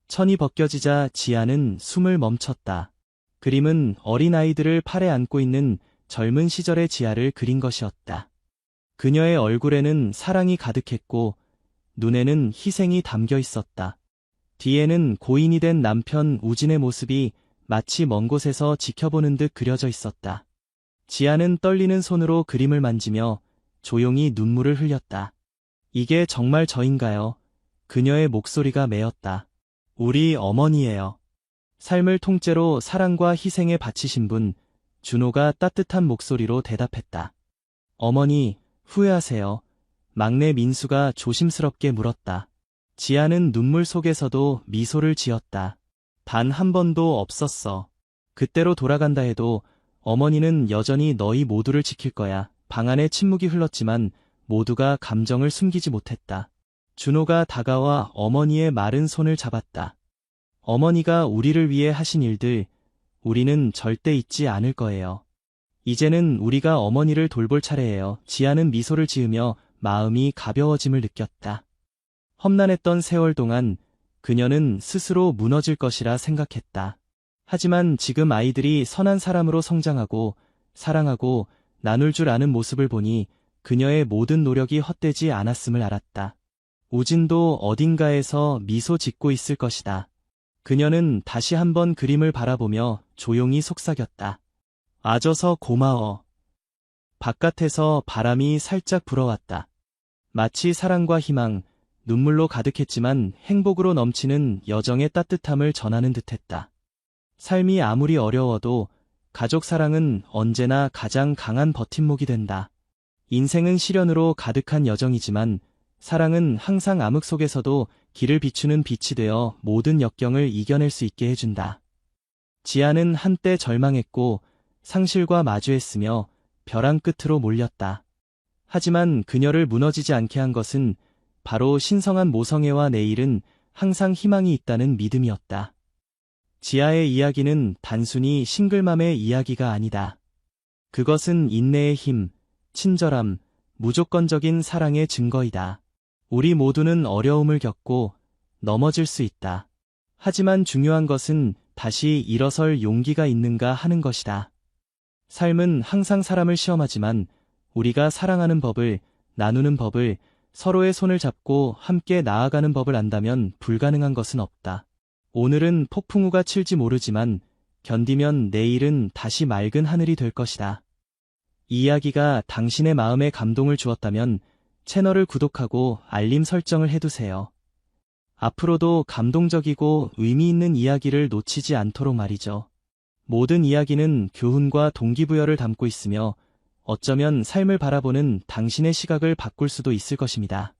천이 벗겨지자 지아는 숨을 멈췄다. 그림은 어린아이들을 팔에 안고 있는 젊은 시절의 지아를 그린 것이었다. 그녀의 얼굴에는 사랑이 가득했고 눈에는 희생이 담겨 있었다. 뒤에는 고인이 된 남편 우진의 모습이 마치 먼 곳에서 지켜보는 듯 그려져 있었다. 지아는 떨리는 손으로 그림을 만지며 조용히 눈물을 흘렸다. 이게 정말 저인가요? 그녀의 목소리가 메었다. 우리 어머니예요. 삶을 통째로 사랑과 희생에 바치신 분, 준호가 따뜻한 목소리로 대답했다. 어머니, 후회하세요. 막내 민수가 조심스럽게 물었다. 지아는 눈물 속에서도 미소를 지었다. 단 한 번도 없었어. 그때로 돌아간다 해도 어머니는 여전히 너희 모두를 지킬 거야. 방 안에 침묵이 흘렀지만 모두가 감정을 숨기지 못했다. 준호가 다가와 어머니의 마른 손을 잡았다. 어머니가 우리를 위해 하신 일들, 우리는 절대 잊지 않을 거예요. 이제는 우리가 어머니를 돌볼 차례예요. 지아는 미소를 지으며 마음이 가벼워짐을 느꼈다. 험난했던 세월 동안 그녀는 스스로 무너질 것이라 생각했다. 하지만 지금 아이들이 선한 사람으로 성장하고 사랑하고 나눌 줄 아는 모습을 보니 그녀의 모든 노력이 헛되지 않았음을 알았다. 우진도 어딘가에서 미소 짓고 있을 것이다. 그녀는 다시 한번 그림을 바라보며 조용히 속삭였다. 아줘서 고마워. 바깥에서 바람이 살짝 불어왔다. 마치 사랑과 희망, 눈물로 가득했지만 행복으로 넘치는 여정의 따뜻함을 전하는 듯했다. 삶이 아무리 어려워도 가족 사랑은 언제나 가장 강한 버팀목이 된다. 인생은 시련으로 가득한 여정이지만 사랑은 항상 암흑 속에서도 길을 비추는 빛이 되어 모든 역경을 이겨낼 수 있게 해준다. 지아는 한때 절망했고 상실과 마주했으며 벼랑 끝으로 몰렸다. 하지만 그녀를 무너지지 않게 한 것은 바로 신성한 모성애와 내일은 항상 희망이 있다는 믿음이었다. 지아의 이야기는 단순히 싱글맘의 이야기가 아니다. 그것은 인내의 힘, 친절함, 무조건적인 사랑의 증거이다. 우리 모두는 어려움을 겪고 넘어질 수 있다. 하지만 중요한 것은 다시 일어설 용기가 있는가 하는 것이다. 삶은 항상 사람을 시험하지만 우리가 사랑하는 법을, 나누는 법을, 서로의 손을 잡고 함께 나아가는 법을 안다면 불가능한 것은 없다. 오늘은 폭풍우가 칠지 모르지만 견디면 내일은 다시 맑은 하늘이 될 것이다. 이 이야기가 당신의 마음에 감동을 주었다면 채널을 구독하고 알림 설정을 해두세요. 앞으로도 감동적이고 의미 있는 이야기를 놓치지 않도록 말이죠. 모든 이야기는 교훈과 동기부여를 담고 있으며 어쩌면 삶을 바라보는 당신의 시각을 바꿀 수도 있을 것입니다.